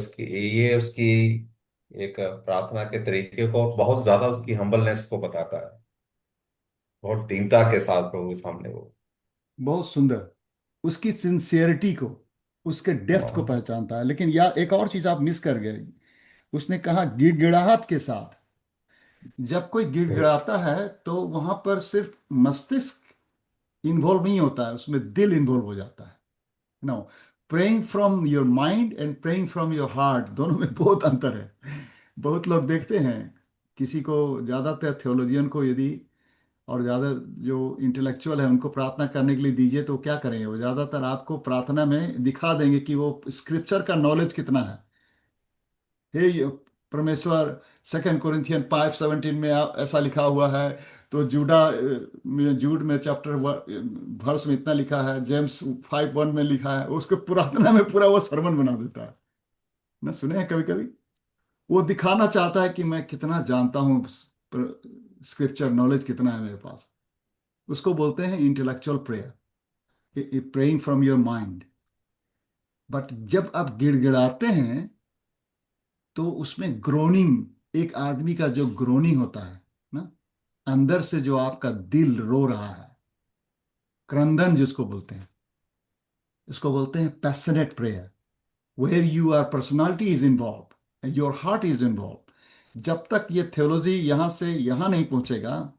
उसकी एक प्रार्थना के तरीके को, बहुत ज्यादा उसकी हम्बलनेस को बताता है। बहुत दीनता के साथ प्रभु के सामने वो। बहुत सुंदर, उसकी सिंसियरिटी को, उसके डेप्थ को हाँ, पहचानता है। लेकिन या एक और चीज आप मिस कर गए, उसने कहा गिड़गिड़ाहट के साथ। जब कोई गिड़गिड़ाता है तो वहां पर सिर्फ मस्तिष्क इन्वॉल्व नहीं होता है, उसमें दिल इन्वॉल्व हो जाता है। No, praying from your mind and praying from your heart, दोनों में बहुत अंतर है। बहुत लोग देखते हैं, किसी को, ज़्यादातर थियोलॉजियन को यदि, और ज़्यादा जो इंटेलेक्चुअल है उनको प्रार्थना करने के लिए दीजिए तो क्या करेंगे? वो ज़्यादातर आपको प्रार्थना में दिखा देंगे कि वो स्क्रिप्चर का नॉलेज कितना है। हे परमेश्वर, 2 कोरिन्थियन 5:17 में ऐसा लिखा हुआ है, तो जूड में चैप्टर वर्स में इतना लिखा है, जेम्स 5:1 में लिखा है, उसको प्रार्थना में पूरा वो सरमन बना देता है ना। सुने हैं कभी कभी? वो दिखाना चाहता है कि मैं कितना जानता हूँ, स्क्रिप्चर नॉलेज कितना है मेरे पास। उसको बोलते हैं intellectual prayer, praying from your mind. But जब आप गिड़गिड़ाते हैं तो उसमें ग्रोनिंग, एक आदमी का जो ग्रोनिंग होता है ना, अंदर से जो आपका दिल रो रहा है, क्रंदन जिसको बोलते हैं, इसको बोलते हैं passionate prayer, where you are personality is involve, your heart is involve. जब तक ये थियोलॉजी यहाँ से यहाँ नहीं पहुंचेगा,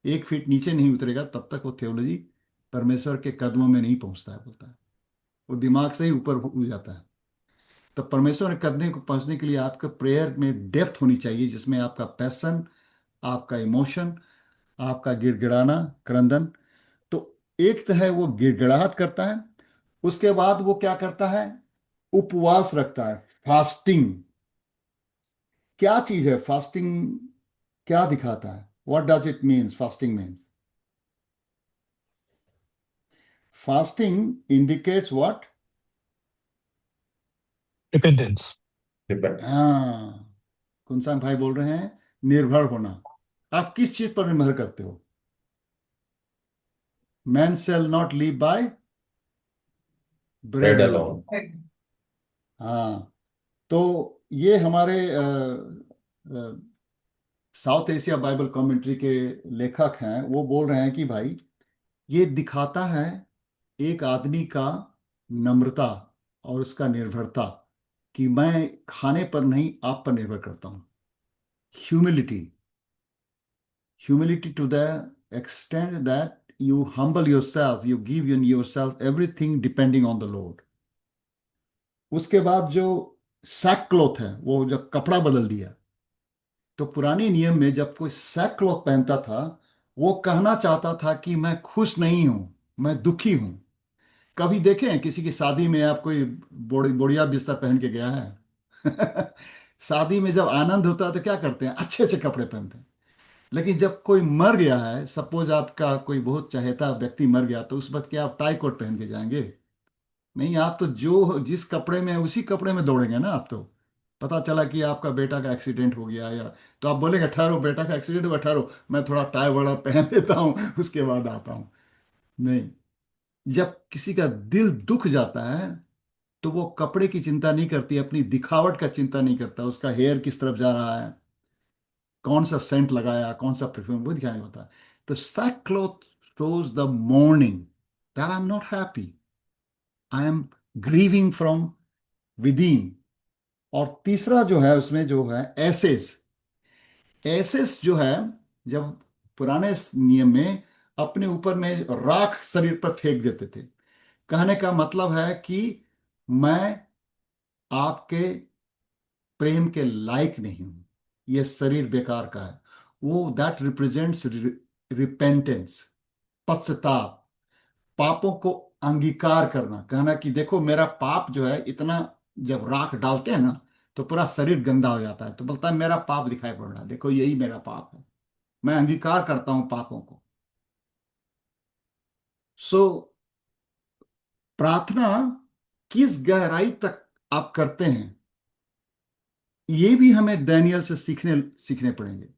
1 फीट नीचे नहीं उतरेगा, तब तक वो थियोलॉजी परमेश्वर के कदमों में नहीं पहुंचता है, बोलता है। वो दिमाग से ही ऊपर उड़ जाता है। तो परमेश्वर के कदम को पहुंचने के लिए आपका प्रेयर में डेप्थ होनी चाहिए, जिसमें आपका पैशन, आपका इमोशन, आपका गिड़गिड़ाना, क्रंदन। तो एक तो है वो गिड़गिड़ाहट करता है, उसके बाद वो क्या करता है? उपवास रखता है, फास्टिंग। क्या चीज है फास्टिंग? क्या दिखाता है? What does it means? Fasting means, fasting indicates what? Dependence. Depend. हाँ, कुंसान भाई बोल रहे हैं निर्भर होना। आप किस चीज पर निर्भर करते हो? Man shall not live bye bread bread alone. Alone. हाँ, तो ये हमारे साउथ एशिया बाइबल कमेंट्री के लेखक हैं, वो बोल रहे हैं कि भाई ये दिखाता है एक आदमी का नम्रता और उसका निर्भरता, कि मैं खाने पर नहीं, आप पर निर्भर करता हूँ। Humility, humility to the extent that you humble yourself, you give in yourself everything depending on the Lord. उसके बाद जो सैक क्लॉथ है, वो जब कपड़ा बदल दिया, तो पुराने नियम में जब कोई सैक क्लॉथ पहनता था, वो कहना चाहता था कि मैं खुश नहीं हूं, मैं दुखी हूं। कभी देखे हैं किसी की शादी में आप कोई बोड़िया बिस्तर पहन के गया है? शादी में जब आनंद होता है तो क्या करते हैं, अच्छे अच्छे कपड़े पहनते हैं। लेकिन जब कोई मर गया है, सपोज आपका कोई बहुत चहेता व्यक्ति मर गया, तो उस वक्त क्या आप टाई कोट पहन के जाएंगे? नहीं, आप तो जो जिस कपड़े में है उसी कपड़े में दौड़ेंगे ना। आप तो पता चला कि आपका बेटा का एक्सीडेंट हो गया, या तो आप बोलेंगे ठहरो, बेटा का एक्सीडेंट हुआ, ठहरो मैं थोड़ा टाई वाला पहन लेता हूँ, उसके बाद आता हूँ। नहीं, जब किसी का दिल दुख जाता है तो वो कपड़े की चिंता नहीं करती, अपनी दिखावट का चिंता नहीं करता, उसका हेयर किस तरफ जा रहा है, कौन सा सेंट लगाया, कौन सा परफ्यूम, वो दिखाने होता है। तो sackcloth shows the mourning that I'm not happy, I am grieving from within। और तीसरा जो है उसमें जो है एसेस। एसेस जो है, जब पुराने नियम में अपने ऊपर में राख शरीर पर फेंक देते थे, कहने का मतलब है कि मैं आपके प्रेम के लायक नहीं हूं, यह शरीर बेकार का है। वो दैट रिप्रेजेंट्स रिपेंटेंस, पश्चाताप, पापों को अंगीकार करना, कहना कि देखो मेरा पाप जो है इतना, जब राख डालते हैं ना तो पूरा शरीर गंदा हो जाता है, तो बोलता है मेरा पाप दिखाई पड़ रहा है, देखो यही मेरा पाप है, मैं अंगीकार करता हूं पापों को। सो प्रार्थना किस गहराई तक आप करते हैं, ये भी हमें दानिय्येल से सीखने सीखने पड़ेंगे।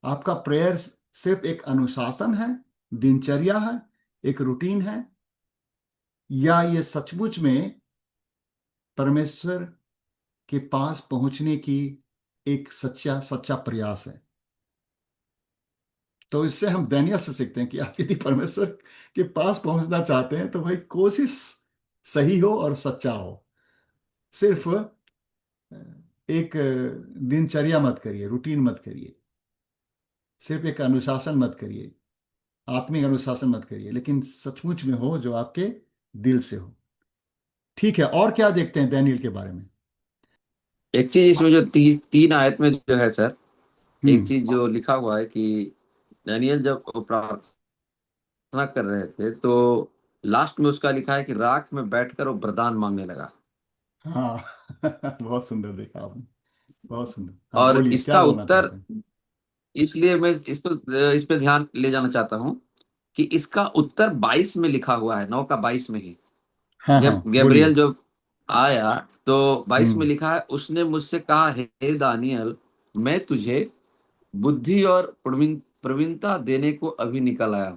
आपका प्रेयर सिर्फ एक अनुशासन है, दिनचर्या है, एक रूटीन है, या ये सचमुच में परमेश्वर के पास पहुंचने की एक सच्चा सच्चा प्रयास है? तो इससे हम दानिय्येल से सीखते हैं कि आप यदि परमेश्वर के पास पहुंचना चाहते हैं तो भाई कोशिश सही हो और सच्चा हो। सिर्फ एक दिनचर्या मत करिए, रूटीन मत करिए, सिर्फ एक अनुशासन मत करिए, आत्मिक अनुशासन मत करिए, लेकिन सचमुच में हो जो आपके दिल से हो। ठीक है, और क्या देखते हैं दानिय्येल के बारे में? एक चीज इसमें जो तीन आयत में जो है सर, एक हम्म। चीज जो लिखा हुआ है कि दानियेल जब प्रार्थना कर रहे थे तो लास्ट में उसका लिखा है कि राख में बैठकर वो वरदान मांगने लगा। हाँ बहुत सुंदर देखा आपने, बहुत सुंदर। हाँ और बोलिए, क्या इसका बोलना उत्तर, चाहते हैं? इसलिए मैं इसको इस पे ध्यान ले जाना चाहता हूँ कि इसका उत्तर 22 में लिखा हुआ है, 9 का 22 में ही। हाँ हाँ जब गैब्रियल बोलिए। जब आया तो 22 में हम्म। लिखा है, उसने मुझसे कहा, हे दानियल, मैं तुझे बुद्धि और प्रवीणता देने को अभी निकल आया हूं।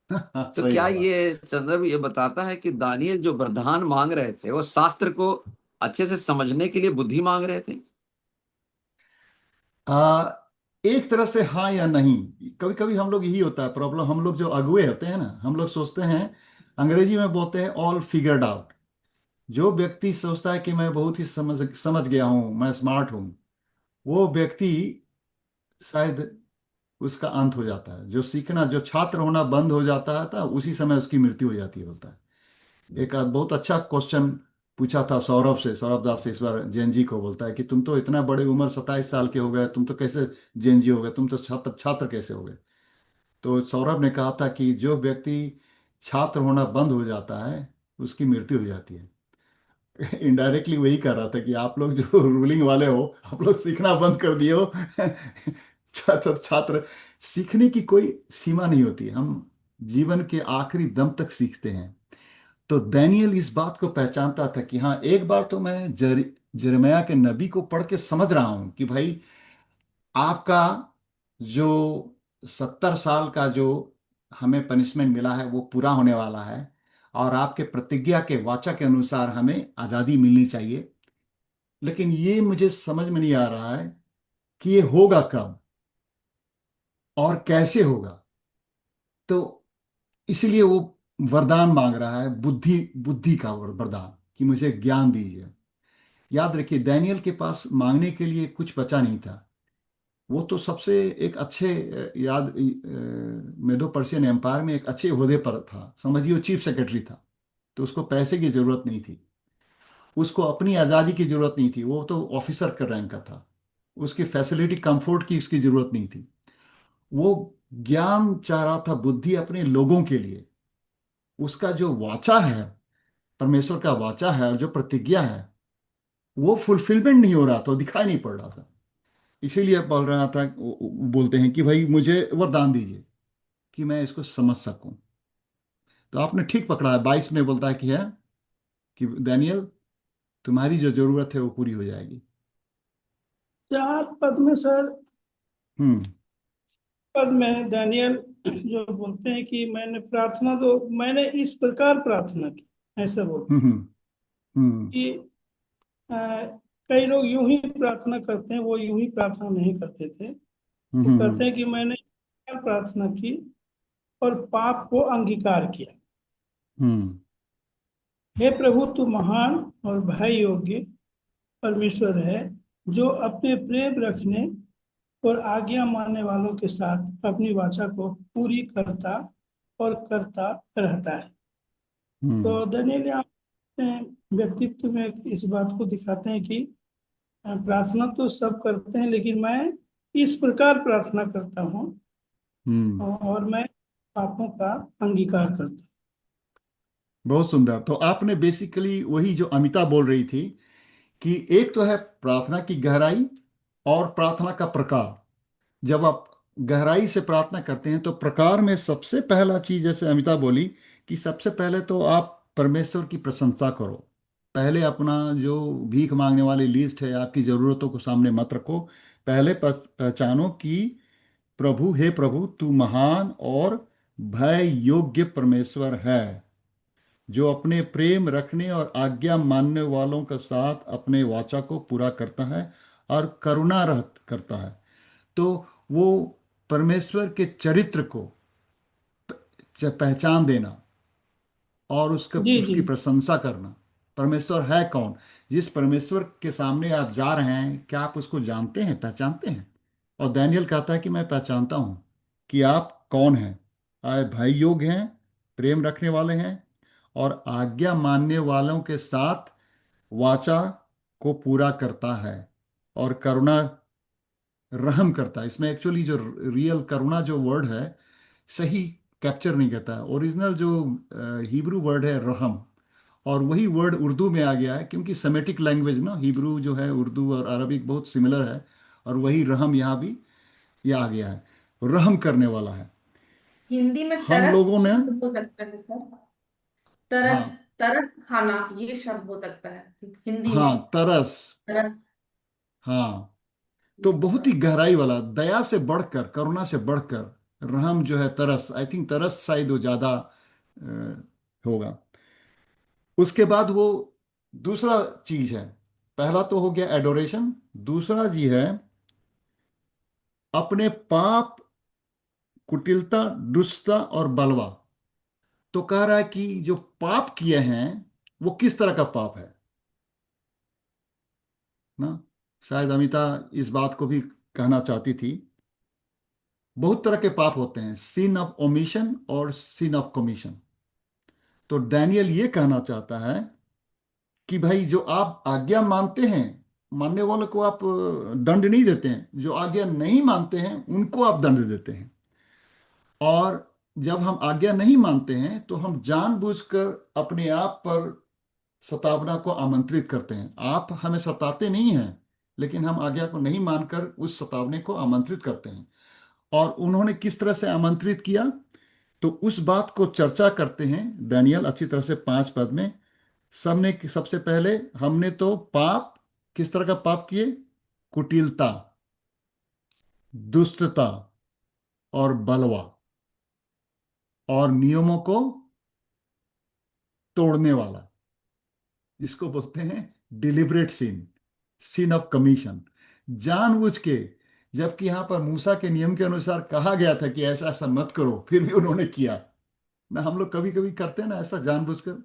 तो सही क्या बोला। ये संदर्भ ये बताता है कि दानियल जो वरदान मांग रहे थे वो शास्त्र को अच्छे से समझने के लिए बुद्धि मांग रहे थे? आ, एक तरह से हाँ या नहीं। कभी कभी हम लोग, यही होता है प्रॉब्लम, हम लोग जो अगुए होते हैं ना, हम लोग सोचते हैं, अंग्रेजी में बोलते हैं ऑल फिगर्ड आउट। जो व्यक्ति सोचता है कि मैं बहुत ही समझ समझ गया हूं, मैं स्मार्ट हूं, वो व्यक्ति शायद उसका अंत हो जाता है। जो सीखना, जो छात्र होना बंद हो जाता है था, उसी समय उसकी मृत्यु हो जाती है, बोलता है। एक बहुत अच्छा क्वेश्चन पूछा था सौरभ से, सौरभ दास से, इस बार जैन जी को, बोलता है कि तुम तो इतना बड़े उम्र 27 साल के हो गए, तुम तो कैसे जैन जी हो गए, तुम तो छात्र छात्र कैसे हो गए? तो सौरभ ने कहा था कि जो व्यक्ति छात्र होना बंद हो जाता है उसकी मृत्यु हो जाती है। इनडायरेक्टली वही कर रहा था कि आप लोग जो रूलिंग वाले हो, आप लोग सीखना बंद कर दिए हो। छात्र छात्र सीखने की कोई सीमा नहीं होती, हम जीवन के आखिरी दम तक सीखते हैं। तो दानियेल इस बात को पहचानता था कि हाँ, एक बार तो मैं यिर्मयाह के नबी को पढ़ के समझ रहा हूं कि भाई आपका जो 70 साल का जो हमें पनिशमेंट मिला है वो पूरा होने वाला है, और आपके प्रतिज्ञा के वाचा के अनुसार हमें आज़ादी मिलनी चाहिए। लेकिन ये मुझे समझ में नहीं आ रहा है कि ये होगा कब और कैसे होगा। तो इसीलिए वो वरदान मांग रहा है, बुद्धि बुद्धि का वरदान, कि मुझे ज्ञान दीजिए। याद रखिए, दानियेल के पास मांगने के लिए कुछ बचा नहीं था। वो तो सबसे एक अच्छे मेडो पर्शियन एम्पायर में एक अच्छे ओहदे पर था, समझिए वो चीफ सेक्रेटरी था। तो उसको पैसे की जरूरत नहीं थी, उसको अपनी आज़ादी की जरूरत नहीं थी, वो तो ऑफिसर का रैंक का था। उसकी फैसिलिटी कंफर्ट की उसकी जरूरत नहीं थी। वो ज्ञान चाह रहा था, बुद्धि अपने लोगों के लिए। उसका जो वाचा है, परमेश्वर का वाचा है, और जो प्रतिज्ञा है, वो फुलफिलमेंट नहीं हो रहा था, दिखाई नहीं पड़ रहा था। इसीलिए बोल रहा था, वो बोलते हैं कि भाई मुझे वरदान दीजिए कि मैं इसको समझ सकूं। तो आपने ठीक पकड़ा है, 22 में बोलता है कि दानियल, तुम्हारी जो जरूरत है वो पूरी हो जाएगी। 4 पद में सर, हम्म। पद में दानियल जो बोलते हैं कि मैंने इस प्रकार प्रार्थना की, ऐसा बोलते हम्म। हैं हम्म। कि अ, कई लोग यूं ही प्रार्थना करते हैं, वो यूं ही प्रार्थना नहीं करते थे। वो कहते हम्म। हैं कि मैंने इस प्रकार प्रार्थना की और पाप को अंगीकार किया। हम्म। हे प्रभु, तू महान और भय योग्य परमेश्वर है, जो अपने प्रेम रखने और आज्ञा मानने वालों के साथ अपनी वाचा को पूरी करता और करता रहता है। हम्म। तो दानियेल यहाँ अपने व्यक्तित्व में इस बात को दिखाते हैं कि प्रार्थना तो सब करते हैं, लेकिन मैं इस प्रकार प्रार्थना करता हूँ हम्म। और मैं पापों का अंगीकार करता हूँ। बहुत सुंदर। तो आपने बेसिकली वही जो अमिता बोल रही थी कि एक तो है प्रार्थना की गहराई और प्रार्थना का प्रकार। जब आप गहराई से प्रार्थना करते हैं तो प्रकार में सबसे पहला चीज, जैसे अमिता बोली, कि सबसे पहले तो आप परमेश्वर की प्रशंसा करो। पहले अपना जो भीख मांगने वाली लिस्ट है, आपकी जरूरतों को सामने मत रखो। पहले पहचानो कि प्रभु, हे प्रभु, तू महान और भय योग्य परमेश्वर है, जो अपने प्रेम रखने और आज्ञा मानने वालों के साथ अपने वाचा को पूरा करता है और करुणा रहित करता है। तो वो परमेश्वर के चरित्र को पहचान देना और जी जी। उसकी प्रशंसा करना। परमेश्वर है कौन? जिस परमेश्वर के सामने आप जा रहे हैं, क्या आप उसको जानते हैं, पहचानते हैं? और दानियल कहता है कि मैं पहचानता हूं कि आप कौन हैं। आए भाई योग्य हैं, प्रेम रखने वाले हैं और आज्ञा मानने वालों के साथ वाचा को पूरा करता है और करुणा रहम करता है। इसमें एक्चुअली जो रियल करुणा जो वर्ड है, सही कैप्चर नहीं करता है। ओरिजिनल जो हिब्रू वर्ड है रहम, और वही वर्ड उर्दू में आ गया है, क्योंकि सेमेटिक लैंग्वेज ना, हिब्रू जो है, उर्दू और अरबिक बहुत सिमिलर है, और वही रहम यहाँ भी ये आ गया है, रहम करने वाला है। हिंदी में हम तरस लोगों ने, शब्द हो सकता है सर। तरस, हाँ, तरस खाना ये शब्द हो सकता है हिंदी हाँ, में। तरस, तरस, हाँ। तो ये बहुत ही तरस। गहराई वाला, दया से बढ़कर, करुणा से बढ़कर रहम जो है, तरस, आई थिंक तरस शायद वो ज्यादा होगा। उसके बाद वो दूसरा चीज है, पहला तो हो गया एडोरेशन, दूसरा जी है अपने पाप, कुटिलता, दुष्टता और बलवा। तो कह रहा है कि जो पाप किए हैं वो किस तरह का पाप है ना। शायद अमिता इस बात को भी कहना चाहती थी। बहुत तरह के पाप होते हैं, सिन ऑफ ओमिशन और सिन ऑफ कमीशन। तो डैनियल ये कहना चाहता है कि भाई जो आप आज्ञा मानते हैं, मानने वालों को आप दंड नहीं देते हैं, जो आज्ञा नहीं मानते हैं उनको आप दंड देते हैं। और जब हम आज्ञा नहीं मानते हैं तो हम जानबूझकर अपने आप पर सतावना को आमंत्रित करते हैं। आप हमें सताते नहीं हैं, लेकिन हम आज्ञा को नहीं मानकर उस सतावने को आमंत्रित करते हैं। और उन्होंने किस तरह से आमंत्रित किया, तो उस बात को चर्चा करते हैं दानियल अच्छी तरह से 5 पद में। सबने सबसे पहले हमने तो पाप, किस तरह का पाप किए? कुटिलता, दुष्टता और बलवा, और नियमों को तोड़ने वाला, जिसको बोलते हैं deliberate sin, sin of commission, जानबूझ के। जबकि यहां पर मूसा के नियम के अनुसार कहा गया था कि ऐसा ऐसा मत करो, फिर भी उन्होंने किया ना। हम लोग कभी कभी करते हैं ना ऐसा, जानबूझकर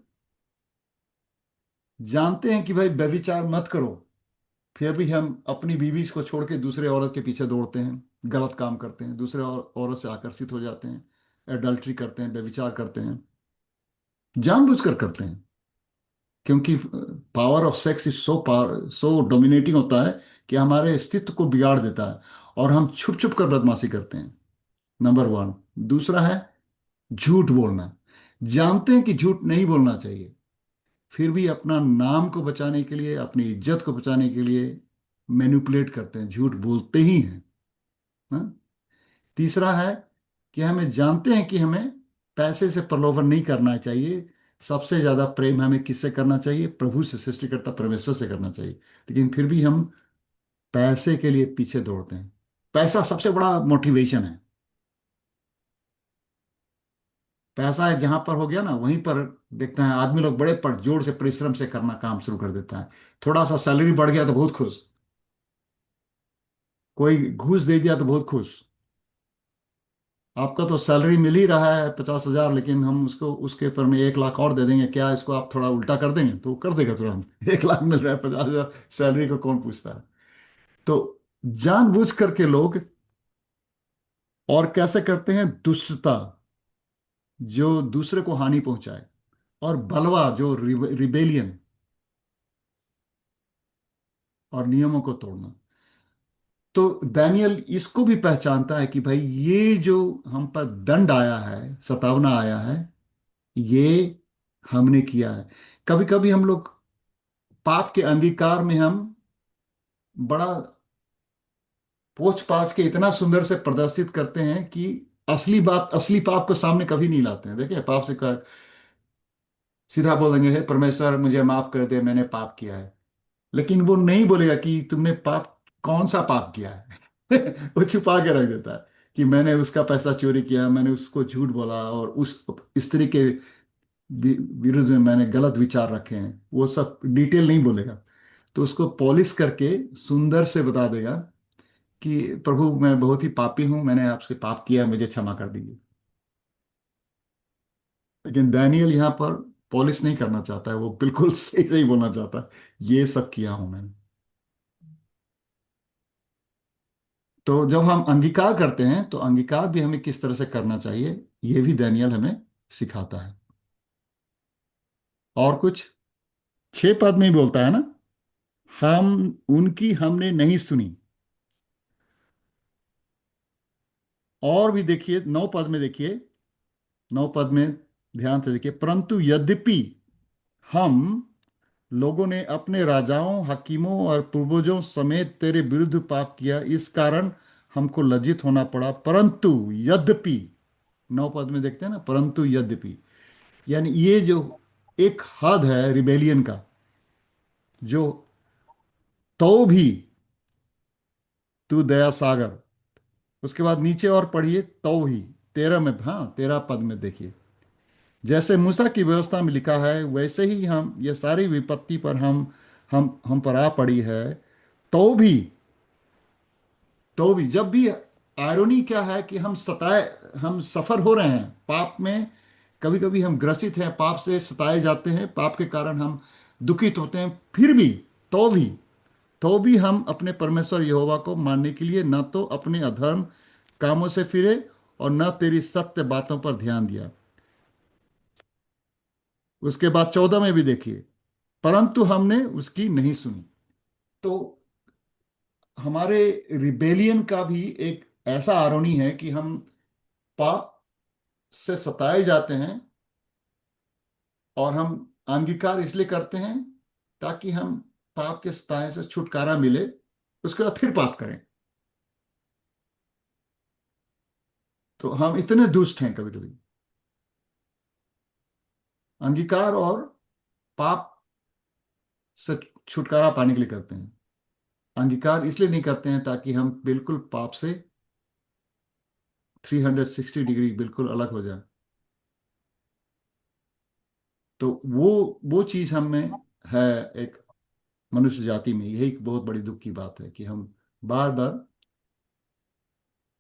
जानते हैं कि भाई व्यभिचार मत करो, फिर भी हम अपनी बीवी को छोड़ के दूसरे औरत के पीछे दौड़ते हैं, गलत काम करते हैं, दूसरे औरत से आकर्षित हो जाते हैं, एडल्ट्री करते हैं, व्यभिचार करते हैं, जानबूझकर करते हैं। क्योंकि power of sex is so power, so dominating होता है कि हमारे अस्तित्व को बिगाड़ देता है, और हम छुप छुप कर बदमाशी करते हैं। Number one. दूसरा है झूठ बोलना। जानते हैं कि झूठ नहीं बोलना चाहिए, फिर भी अपना नाम को बचाने के लिए, अपनी इज्जत को बचाने के लिए मैनिपुलेट करते हैं, झूठ बोलते ही हैं। हाँ? तीसरा है कि हमें जानते हैं कि हमें पैसे से प्रलोभन नहीं करना चाहिए। सबसे ज्यादा प्रेम हमें किससे करना चाहिए? प्रभु से, सृष्टिकर्ता परमेश्वर से करना चाहिए। लेकिन फिर भी हम पैसे के लिए पीछे दौड़ते हैं। पैसा सबसे बड़ा मोटिवेशन है। पैसा है जहां पर हो गया ना, वहीं पर देखते हैं आदमी लोग बड़े पर जोर से परिश्रम से करना काम शुरू कर देता है। थोड़ा सा सैलरी बढ़ गया तो बहुत खुश, कोई घूस दे दिया तो बहुत खुश। आपका तो सैलरी मिल ही रहा है 50,000, लेकिन हम उसको उसके ऊपर में 1 लाख और दे देंगे, क्या इसको आप थोड़ा उल्टा कर देंगे? तो वो कर देगा तुरंत। 1 लाख मिल रहा है, 50,000 सैलरी को कौन पूछता है? तो जानबूझ करके लोग, और कैसे करते हैं? दुष्टता जो दूसरे को हानि पहुंचाए, और बलवा जो रिबेलियन और नियमों को तोड़ना। तो दानियल इसको भी पहचानता है कि भाई ये जो हम पर दंड आया है, सतावना आया है, ये हमने किया है। कभी कभी हम लोग पाप के अंगीकार में हम बड़ा पोंछ पाछ के इतना सुंदर से प्रदर्शित करते हैं कि असली बात, असली पाप को सामने कभी नहीं लाते हैं। देखिए, पाप से सीधा बोलेंगे, हे परमेश्वर मुझे माफ कर दे, मैंने पाप किया है। लेकिन वो नहीं बोलेगा कि तुमने पाप, कौन सा पाप किया है। वो छुपा के रख देता है कि मैंने उसका पैसा चोरी किया, मैंने उसको झूठ बोला, और उस स्त्री के विरुद्ध में मैंने गलत विचार रखे हैं। वो सब डिटेल नहीं बोलेगा। तो उसको पॉलिश करके सुंदर से बता देगा कि प्रभु मैं बहुत ही पापी हूं, मैंने आपसे पाप किया, मुझे क्षमा कर दीजिए। लेकिन डैनियल यहाँ पर पॉलिश नहीं करना चाहता है, वो बिल्कुल सही सही बोलना चाहता है, ये सब किया हूं मैंने। तो जब हम अंगीकार करते हैं तो अंगीकार भी हमें किस तरह से करना चाहिए, ये भी डैनियल हमें सिखाता है। और कुछ 6 पद में ही बोलता है ना, हम उनकी हमने नहीं सुनी। और भी देखिए 9 पद में, देखिए 9 पद में ध्यान से देखिए, परंतु यद्यपि हम लोगों ने अपने राजाओं, हकीमों और पूर्वजों समेत तेरे विरुद्ध पाप किया, इस कारण हमको लज्जित होना पड़ा। परंतु यद्यपि, 9 पद में देखते हैं ना, परंतु यद्यपि, यानी ये जो एक हद है रिबेलियन का, जो तो भी तू दया सागर। उसके बाद नीचे और पढ़िए, तो ही 13 में, हाँ 13 पद में देखिए, जैसे मूसा की व्यवस्था में लिखा है वैसे ही हम, ये सारी विपत्ति पर हम पर आ पड़ी है। तो भी, तो भी, जब भी, आयरनी क्या है कि हम सताए, हम सफर हो रहे हैं पाप में, कभी कभी हम ग्रसित हैं, पाप से सताए जाते हैं, पाप के कारण हम दुखित होते हैं, फिर भी, तो भी, तो भी हम अपने परमेश्वर यहोवा को मानने के लिए न तो अपने अधर्म कामों से फिरे और न तेरी सत्य बातों पर ध्यान दिया। उसके बाद 14 में भी देखिए, परंतु हमने उसकी नहीं सुनी। तो हमारे रिबेलियन का भी एक ऐसा आरोनी है कि हम पाप से सताए जाते हैं, और हम अंगीकार इसलिए करते हैं ताकि हम पाप के सताए से छुटकारा मिले, उसके बाद फिर पाप करें। तो हम इतने दुष्ट हैं कभी कभी, अंगीकार और पाप से छुटकारा पाने के लिए करते हैं। अंगीकार इसलिए नहीं करते हैं ताकि हम बिल्कुल पाप से 360 डिग्री बिल्कुल अलग हो जाए। तो वो चीज हम में है, एक मनुष्य जाति में यही एक बहुत बड़ी दुख की बात है कि हम बार बार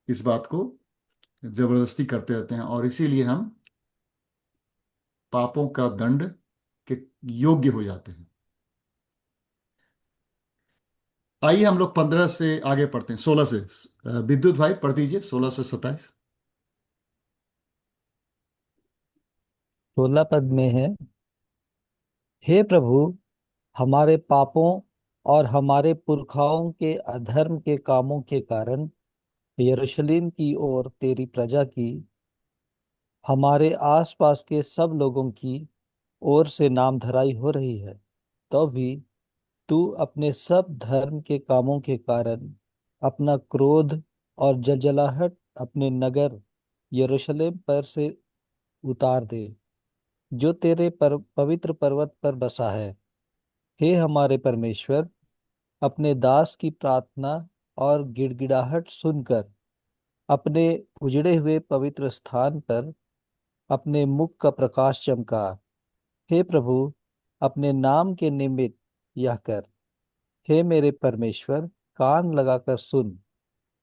इस बात को जबरदस्ती करते रहते हैं, और इसीलिए हम पापों का दंड के योग्य हो जाते हैं। आइए हम लोग 15 से आगे पढ़ते हैं, 16 से। विद्युत भाई पढ़ दीजिए 16 से 27। 16 पद में है, हे प्रभु, हमारे पापों और हमारे पुरखाओं के अधर्म के कामों के कारण यरूशलेम की और तेरी प्रजा की, हमारे आसपास के सब लोगों की ओर से नामधराई हो रही है, तो भी तू अपने सब धर्म के कामों के कारण अपना क्रोध और जलजलाहट अपने नगर यरूशलेम पर से उतार दे, जो तेरे पवित्र पर्वत पर बसा है। हे हमारे परमेश्वर, अपने दास की प्रार्थना और गिड़गिड़ाहट सुनकर अपने उजड़े हुए पवित्र स्थान पर अपने मुख का प्रकाश चमका। हे प्रभु, अपने नाम के निमित्त यह कर। हे मेरे परमेश्वर, कान लगाकर सुन,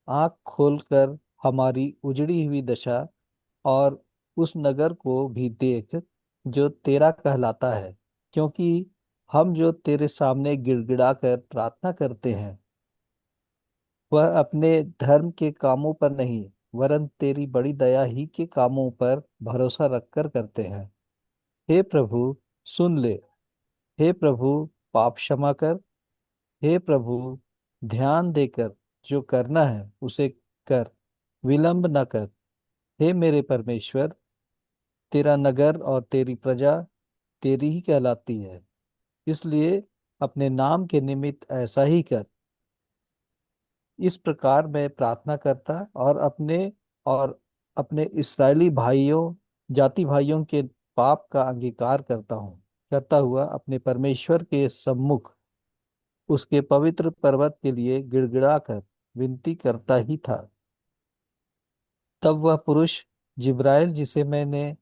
आंख खोलकर हमारी उजड़ी हुई दशा और उस नगर को भी देख जो तेरा कहलाता है, क्योंकि हम जो तेरे सामने गिड़गिड़ा कर प्रार्थना करते हैं वह अपने धर्म के कामों पर नहीं, वरन तेरी बड़ी दया ही के कामों पर भरोसा रखकर करते हैं। हे प्रभु, सुन ले। हे प्रभु, पाप क्षमा कर। हे प्रभु, ध्यान देकर जो करना है उसे कर, विलंब न कर। हे मेरे परमेश्वर, तेरा नगर और तेरी प्रजा तेरी ही कहलाती है, इसलिए अपने नाम के निमित्त ऐसा ही कर। इस प्रकार मैं प्रार्थना करता और अपने इस्राएली भाइयों जाति भाइयों के पाप का अंगीकार करता हुआ अपने परमेश्वर के सम्मुख उसके पवित्र पर्वत के लिए गिड़गिड़ा कर विनती करता ही था। तब वह पुरुष जिब्राइल, जिसे मैंने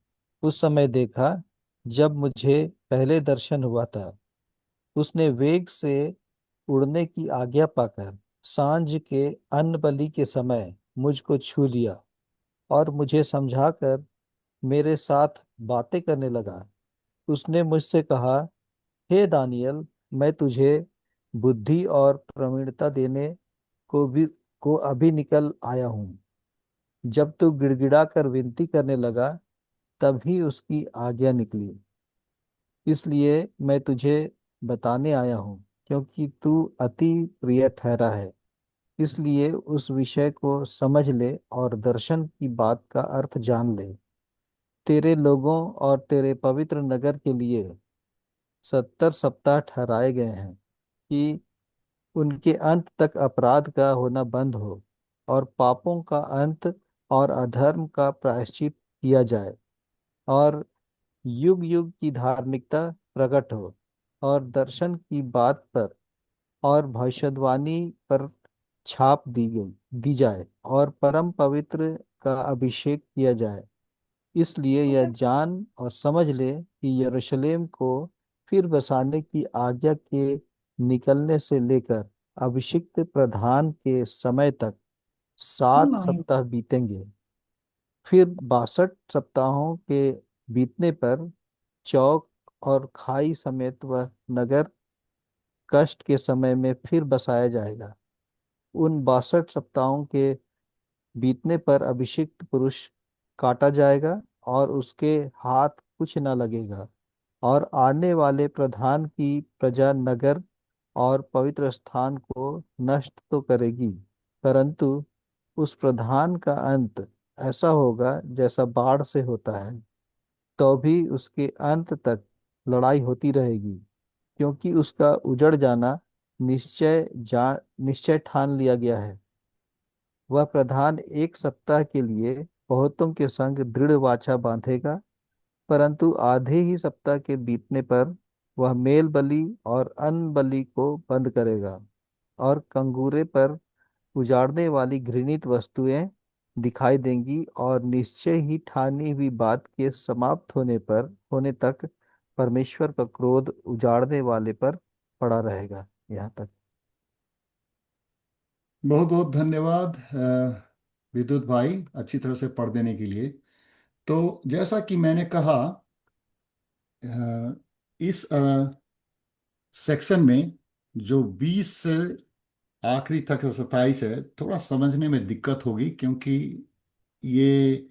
उस समय देखा जब मुझे पहले दर्शन हुआ था, उसने वेग से उड़ने की आज्ञा पाकर सांझ के अन्न बलि के समय मुझको छू लिया और मुझे समझाकर मेरे साथ बातें करने लगा। उसने मुझसे कहा, हे दानियल, मैं तुझे बुद्धि और प्रवीणता देने को भी को अभी निकल आया हूँ। जब तू गिड़गिड़ा कर विनती करने लगा, तभी उसकी आज्ञा निकली। इसलिए मैं तुझे बताने आया हूँ, क्योंकि तू अति प्रिय ठहरा है। इसलिए उस विषय को समझ ले और दर्शन की बात का अर्थ जान ले। तेरे लोगों और तेरे पवित्र नगर के लिए 70 सप्ताह ठहराए गए हैं, कि उनके अंत तक अपराध का होना बंद हो और पापों का अंत और अधर्म का प्रायश्चित किया जाए, और युग युग की धार्मिकता प्रकट हो, और दर्शन की बात पर और भविष्यवाणी पर छाप दी जाए, और परम पवित्र का अभिषेक किया जाए। इसलिए यह जान और समझ ले कि यरूशलेम को फिर बसाने की आज्ञा के निकलने से लेकर अभिषिक्त प्रधान के समय तक 7 सप्ताह बीतेंगे। फिर 62 सप्ताहों के बीतने पर चौक और खाई समेत वह नगर कष्ट के समय में फिर बसाया जाएगा। उन 62 सप्ताहों के बीतने पर अभिषिक्त पुरुष काटा जाएगा और उसके हाथ कुछ न लगेगा, और आने वाले प्रधान की प्रजा नगर और पवित्र स्थान को नष्ट तो करेगी, परंतु उस प्रधान का अंत ऐसा होगा जैसा बाढ़ से होता है। तो भी उसके अंत तक लड़ाई होती रहेगी, क्योंकि उसका उजड़ जाना निश्चय ठान लिया गया है। वह प्रधान 1 सप्ताह के लिए बहुतों के संग दृढ़ वाचा बांधेगा, परंतु आधे ही सप्ताह के बीतने पर वह मेल बलि और अन्न बलि को बंद करेगा, और कंगूरे पर उजाड़ने वाली घृणित वस्तुएं दिखाई देंगी, और निश्चय ही ठानी हुई बात के समाप्त होने तक परमेश्वर का क्रोध उजाड़ने वाले पर पड़ा रहेगा। यहाँ तक। बहुत बहुत धन्यवाद विद्युत भाई, अच्छी तरह से पढ़ देने के लिए। तो जैसा कि मैंने कहा, इस सेक्शन में जो 20 से आखिरी तक 27 है, थोड़ा समझने में दिक्कत होगी, क्योंकि ये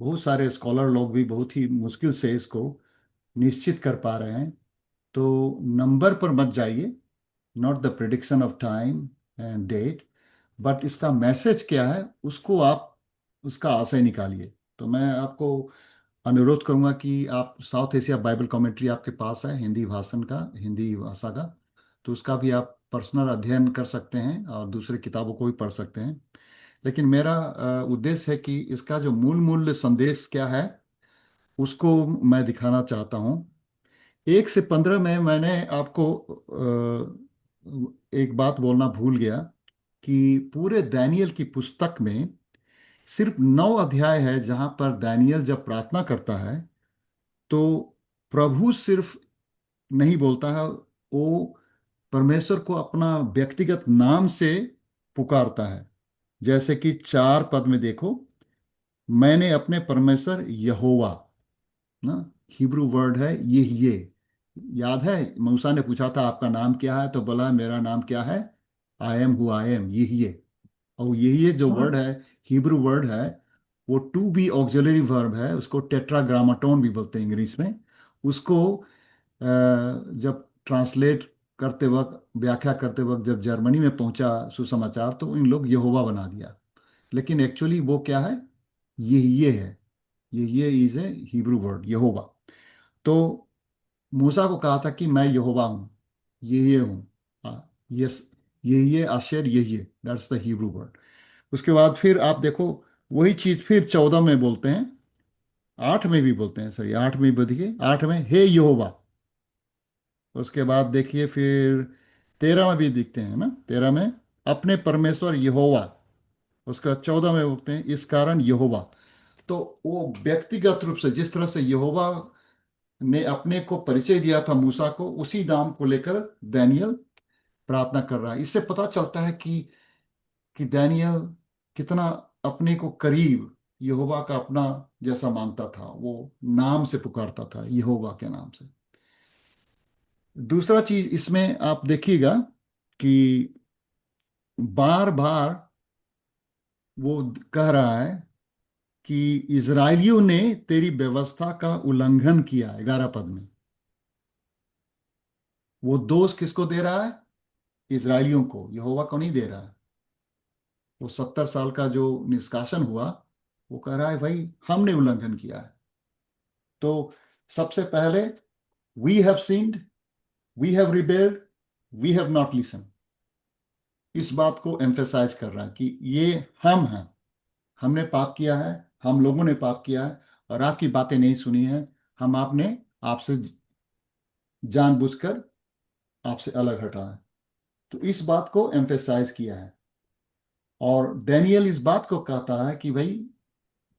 बहुत सारे स्कॉलर लोग भी बहुत ही मुश्किल से इसको निश्चित कर पा रहे हैं। तो नंबर पर मत जाइए, not the prediction of time and date, but इसका मैसेज क्या है उसको आप उसका आशय निकालिए। तो मैं आपको अनुरोध करूंगा कि आप साउथ एशिया बाइबल कमेंट्री आपके पास है, हिंदी भाषण का, हिंदी भाषा का, तो उसका भी आप पर्सनल अध्ययन कर सकते हैं और दूसरी किताबों को भी पढ़ सकते हैं। लेकिन मेरा उद्देश्य है कि इसका जो मूल मूल संदेश क्या है उसको मैं दिखाना चाहता हूँ। 1 से 15 में मैंने आपको एक बात बोलना भूल गया कि पूरे दानियल की पुस्तक में सिर्फ 9 अध्याय है जहां पर दानियल जब प्रार्थना करता है तो प्रभु सिर्फ नहीं बोलता है, वो परमेश्वर को अपना व्यक्तिगत नाम से पुकारता है। जैसे कि 4 पद में देखो, मैंने अपने परमेश्वर यहोवा, ना, हिब्रू वर्ड है ये। याद है मूसा ने पूछा था आपका नाम क्या है, तो बोला मेरा नाम क्या है, I am who I am, ये। और ये जो हाँ वर्ड है, हिब्रू वर्ड है, वो टू बी ऑक्सिलरी वर्ब है, उसको टेट्राग्रामाटोन भी बोलते हैं इंग्लिश में। उसको जब ट्रांसलेट करते वक्त, व्याख्या करते वक्त जब जर्मनी में पहुंचा सुसमाचार, तो इन लोग यहोवा बना दिया, लेकिन एक्चुअली वो क्या है, ये है। ये इज ए हिब्रू वर्ड यहोवा। तो मूसा को कहा था कि मैं यहोवा हूँ, ये हूँ, यस, ये आशेर, ये दैट्स द हिब्रू वर्ड। उसके बाद फिर आप देखो वही चीज फिर 14 में बोलते हैं, 8 में भी बोलते हैं, सॉरी 8 में भी देखिए, 8 में हे यहोवा। उसके बाद देखिए फिर 13 में भी दिखते हैं ना, 13 में अपने परमेश्वर यहोवा। उसके बाद 14 में बोलते हैं इस कारण यहोवा। तो वो व्यक्तिगत रूप से जिस तरह से यहोवा ने अपने को परिचय दिया था मूसा को, उसी नाम को लेकर दानियल प्रार्थना कर रहा है। इससे पता चलता है कि दानियल कितना अपने को करीब यहोवा का अपना जैसा मानता था, वो नाम से पुकारता था, यहोवा के नाम से। दूसरा चीज इसमें आप देखिएगा कि बार बार वो कह रहा है कि इजराइलियों ने तेरी व्यवस्था का उल्लंघन किया, 11 पद में। वो दोष किसको दे रहा है, इजराइलियों को, यहोवा को नहीं दे रहा है। वो 70 साल का जो निष्कासन हुआ, वो कह रहा है भाई हमने उल्लंघन किया है। तो सबसे पहले we have sinned, we have rebelled, we have not listen, इस बात को एम्फेसाइज कर रहा है कि ये हम हैं, हमने पाप किया है, हम लोगों ने पाप किया है और आपकी बातें नहीं सुनी है। हम आपने आपसे जानबूझकर आपसे अलग हटा है। तो इस बात को एम्फेसाइज किया है। और डैनियल इस बात को कहता है कि भाई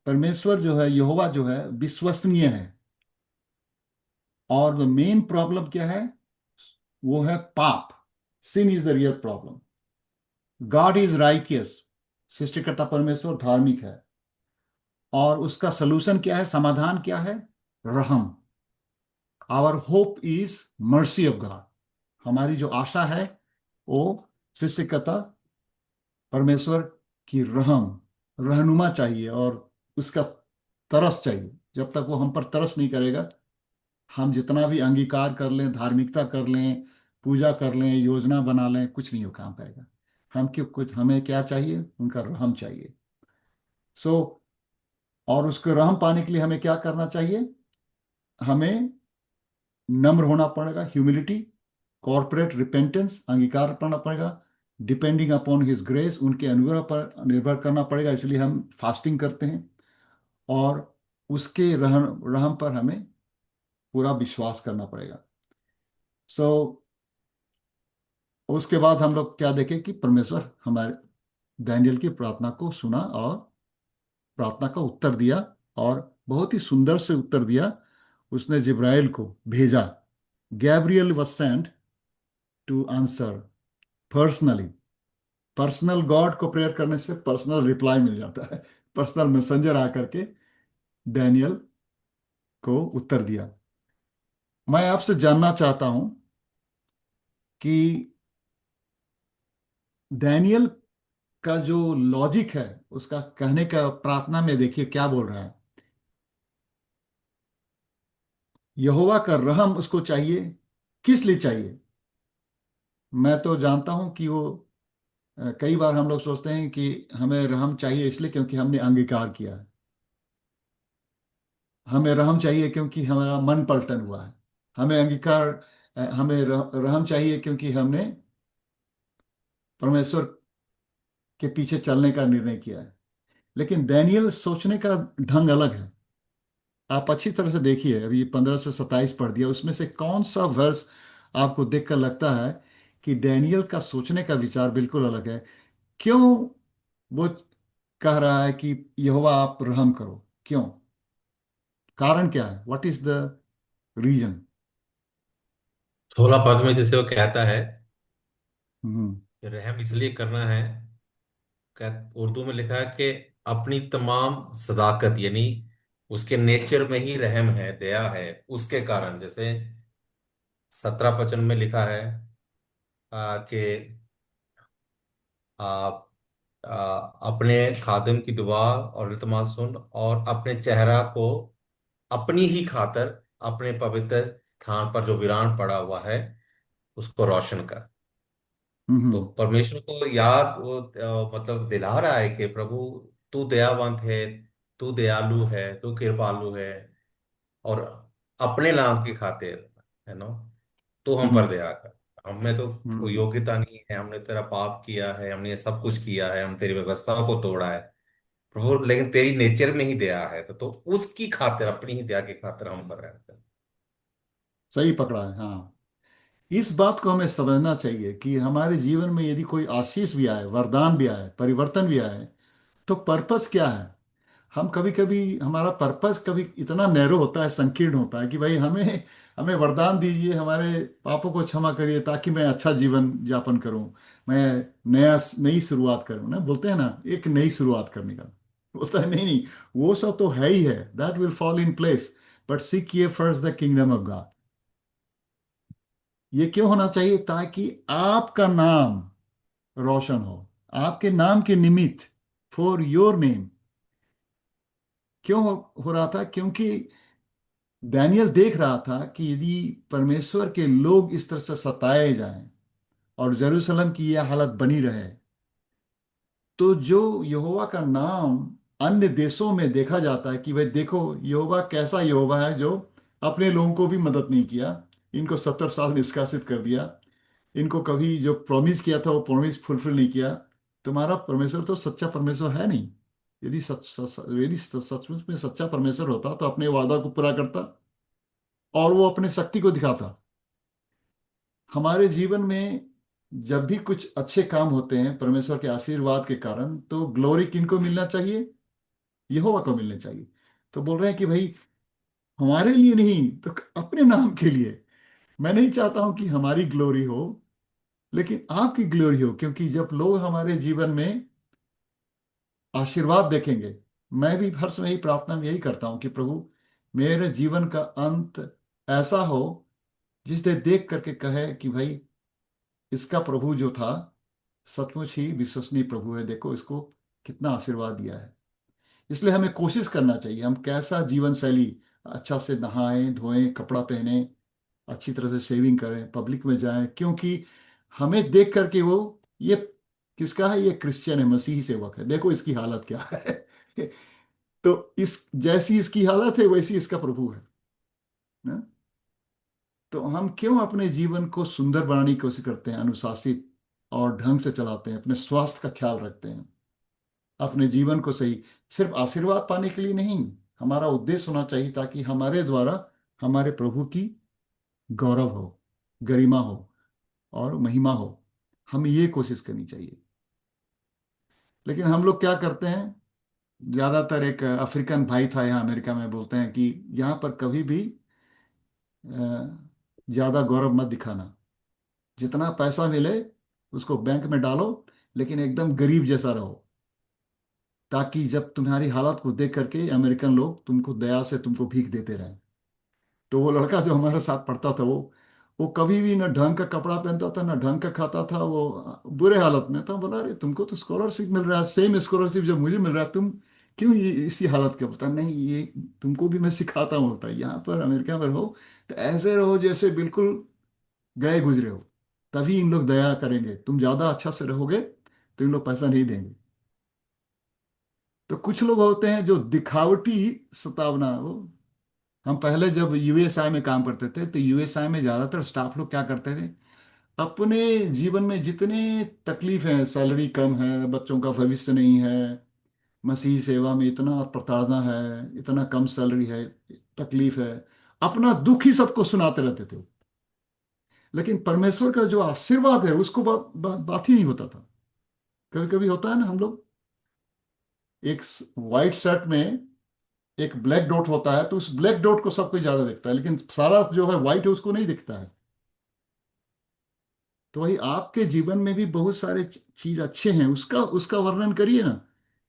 परमेश्वर जो है, यहोवा जो है, विश्वसनीय है। और मेन प्रॉब्लम क्या है, वो है पाप। Sin is the real problem. God is righteous, सृष्टिकर्ता परमेश्वर धार्मिक है। और उसका सलूशन क्या है, समाधान क्या है, रहम। Our hope is mercy of God. हमारी जो आशा है वो सृष्टिकर्ता परमेश्वर की रहम, रहनुमा चाहिए और उसका तरस चाहिए। जब तक वो हम पर तरस नहीं करेगा, हम जितना भी अंगीकार कर लें, धार्मिकता कर लें, पूजा कर लें, योजना बना लें, कुछ नहीं हो काम करेगा। हम क्यों, कुछ हमें क्या चाहिए, उनका रहम चाहिए। सो और उसको रहम पाने के लिए हमें क्या करना चाहिए, हमें नम्र होना पड़ेगा, ह्यूमिलिटी, कॉर्पोरेट रिपेंटेंस, अंगीकार करना पड़ेगा, डिपेंडिंग अपॉन हिज ग्रेस, उनके अनुग्रह पर निर्भर करना पड़ेगा। इसलिए हम फास्टिंग करते हैं और उसके रहम पर हमें पूरा विश्वास करना पड़ेगा। सो उसके बाद हम लोग क्या देखें कि परमेश्वर हमारे दानियल की प्रार्थना को सुना और प्रार्थना का उत्तर दिया, और बहुत ही सुंदर से उत्तर दिया। उसने जिब्राइल को भेजा, Gabriel was sent to answer personally. Personal God को प्रेयर करने से पर्सनल रिप्लाई मिल जाता है। पर्सनल मैसेंजर आकर के डैनियल को उत्तर दिया। मैं आपसे जानना चाहता हूं कि डैनियल का जो लॉजिक है, उसका कहने का, प्रार्थना में देखिए क्या बोल रहा है। यहोवा का रहम उसको चाहिए, किस लिए चाहिए। मैं तो जानता हूं कि वो कई बार हम लोग सोचते हैं कि हमें रहम चाहिए इसलिए क्योंकि हमने अंगीकार किया है। हमें रहम चाहिए क्योंकि हमारा मन पलटन हुआ है। हमें अंगीकार, हमें रहम चाहिए क्योंकि हमने परमेश्वर के पीछे चलने का निर्णय किया है। लेकिन दानियल सोचने का ढंग अलग है। आप अच्छी तरह से देखिए, अभी 15 से 27 पढ़ दिया, उसमें से कौन सा वर्स आपको देखकर लगता है कि डैनियल का सोचने का विचार बिल्कुल अलग है? क्यों वो कह रहा है कि यहोवा आप रहम करो? क्यों? कारण क्या है? What is the reason? 16 पद में जैसे वो कहता है हम्म। कि रहम इसलिए करना है, उर्दू में लिखा है कि अपनी तमाम सदाकत, यानी उसके नेचर में ही रहम है, दया है, उसके कारण। जैसे 17 वचन में लिखा है कि आप अपने खादिम की दुआ और इल्तिमास सुन, और अपने चेहरा को अपनी ही खातर अपने पवित्र स्थान पर जो वीरान पड़ा हुआ है उसको रोशन कर। तो हम्म। परमेश्वर को याद वो मतलब दिला रहा है कि प्रभु तू दयावंत है, तू दयालु है, तू कृपालु है, और अपने नाम की खातिर, है ना, तू हम पर हम्म। दया कर। हमें तो कोई हम्म। योग्यता नहीं है, हमने तेरा पाप किया है, हमने ये सब कुछ किया है, हम तेरी व्यवस्थाओं को तोड़ा है प्रभु, लेकिन तेरी नेचर में ही दया है, तो उसकी खातिर, अपनी ही दया की खातिर हम पर रहते हैं। सही पकड़ा है, हाँ। इस बात को हमें समझना चाहिए कि हमारे जीवन में यदि कोई आशीष भी आए, वरदान भी आए, परिवर्तन भी आए, तो पर्पस क्या है? हम कभी कभी, हमारा पर्पस कभी इतना नैरो होता है, संकीर्ण होता है कि भाई हमें हमें वरदान दीजिए, हमारे पापों को क्षमा करिए ताकि मैं अच्छा जीवन यापन करूं, मैं नई शुरुआत करूं ना, बोलते हैं ना, एक नई शुरुआत करने का। बोलता है नहीं नहीं, वो सब तो है ही है, that will fall in place, but seek ye first the kingdom of God. ये क्यों होना चाहिए? ताकि आपका नाम रोशन हो, आपके नाम के निमित्त, फॉर योर नेम। क्यों हो रहा था? क्योंकि दानियल देख रहा था कि यदि परमेश्वर के लोग इस तरह से सताए जाएं और यरूशलेम की यह हालत बनी रहे, तो जो यहोवा का नाम अन्य देशों में देखा जाता है कि भाई देखो यहोवा कैसा यहोवा है, जो अपने लोगों को भी मदद नहीं किया, इनको 70 साल निष्कासित कर दिया, इनको कभी जो प्रॉमिस किया था वो प्रॉमिस फुलफिल नहीं किया। तुम्हारा परमेश्वर तो सच्चा परमेश्वर है नहीं। यदि सचमुच में सच्चा परमेश्वर होता तो अपने वादा को पूरा करता और वो अपने शक्ति को दिखाता। हमारे जीवन में जब भी कुछ अच्छे काम होते हैं परमेश्वर के आशीर्वाद के कारण, तो ग्लोरी किनको मिलना चाहिए? यहोवा को मिलने चाहिए। तो बोल रहे हैं कि भाई हमारे लिए नहीं, तो अपने नाम के लिए। मैं नहीं चाहता हूं कि हमारी ग्लोरी हो, लेकिन आपकी ग्लोरी हो, क्योंकि जब लोग हमारे जीवन में आशीर्वाद देखेंगे, मैं भी हर समय ही प्रार्थना में यही करता हूं कि प्रभु मेरे जीवन का अंत ऐसा हो जिसे देख करके कहे कि भाई इसका प्रभु जो था सचमुच ही विश्वसनीय प्रभु है, देखो इसको कितना आशीर्वाद दिया है। इसलिए हमें कोशिश करना चाहिए, हम कैसा जीवन शैली, अच्छा से नहाएं धोएं, कपड़ा पहने, अच्छी तरह से शेविंग करें, पब्लिक में जाएं, क्योंकि हमें देख करके वो, ये किसका है? ये क्रिश्चियन है, मसीही सेवक है, देखो इसकी हालत क्या है। तो इस जैसी इसकी हालत है वैसी इसका प्रभु है ना? तो हम क्यों अपने जीवन को सुंदर बनाने की कोशिश करते हैं, अनुशासित और ढंग से चलाते हैं, अपने स्वास्थ्य का ख्याल रखते हैं, अपने जीवन को सही, सिर्फ आशीर्वाद पाने के लिए नहीं, हमारा उद्देश्य होना चाहिए ताकि हमारे द्वारा हमारे प्रभु की गौरव हो, गरिमा हो और महिमा हो। हमें ये कोशिश करनी चाहिए। लेकिन हम लोग क्या करते हैं? ज्यादातर एक अफ्रीकन भाई था यहाँ अमेरिका में, बोलते हैं कि यहाँ पर कभी भी ज्यादा गौरव मत दिखाना, जितना पैसा मिले उसको बैंक में डालो, लेकिन एकदम गरीब जैसा रहो, ताकि जब तुम्हारी हालत को देख करके अमेरिकन लोग तुमको दया से तुमको भीख देते रहें। तो वो लड़का जो हमारे साथ पढ़ता था, वो कभी भी ना ढंग का कपड़ा पहनता था ना ढंग का खाता था, वो बुरे हालत में था। बोला अरे तुमको तो स्कॉलरशिप मिल रहा है, सेम स्कॉलरशिप जो मुझे मिल रहा है, तुम क्यों ये इसी हालत का? बोलता नहीं, ये तुमको भी मैं सिखाता हूँ, बोलता यहाँ पर अमेरिका में रहो तो ऐसे रहो जैसे बिल्कुल गए गुजरे हो, तभी इन लोग दया करेंगे। तुम ज्यादा अच्छा से रहोगे तो इन लोग पैसा नहीं देंगे। तो कुछ लोग होते हैं जो दिखावटी सतावना, वो हम पहले जब यूएसआई में काम करते थे तो यूएसआई में ज़्यादातर स्टाफ लोग क्या करते थे, अपने जीवन में जितने तकलीफ हैं, सैलरी कम है, बच्चों का भविष्य नहीं है, मसीह सेवा में इतना प्रताड़ना है, इतना कम सैलरी है, तकलीफ है, अपना दुख ही सबको सुनाते रहते थे। लेकिन परमेश्वर का जो आशीर्वाद है उसको बात ही नहीं होता था। कभी कभी होता है ना, हम लोग एक व्हाइट शर्ट में एक ब्लैक डॉट होता है तो उस ब्लैक डॉट को सब कोई ज्यादा दिखता है, लेकिन सारा जो है व्हाइट है उसको नहीं दिखता है। तो वही आपके जीवन में भी बहुत सारे चीज अच्छे हैं, उसका उसका वर्णन करिए ना।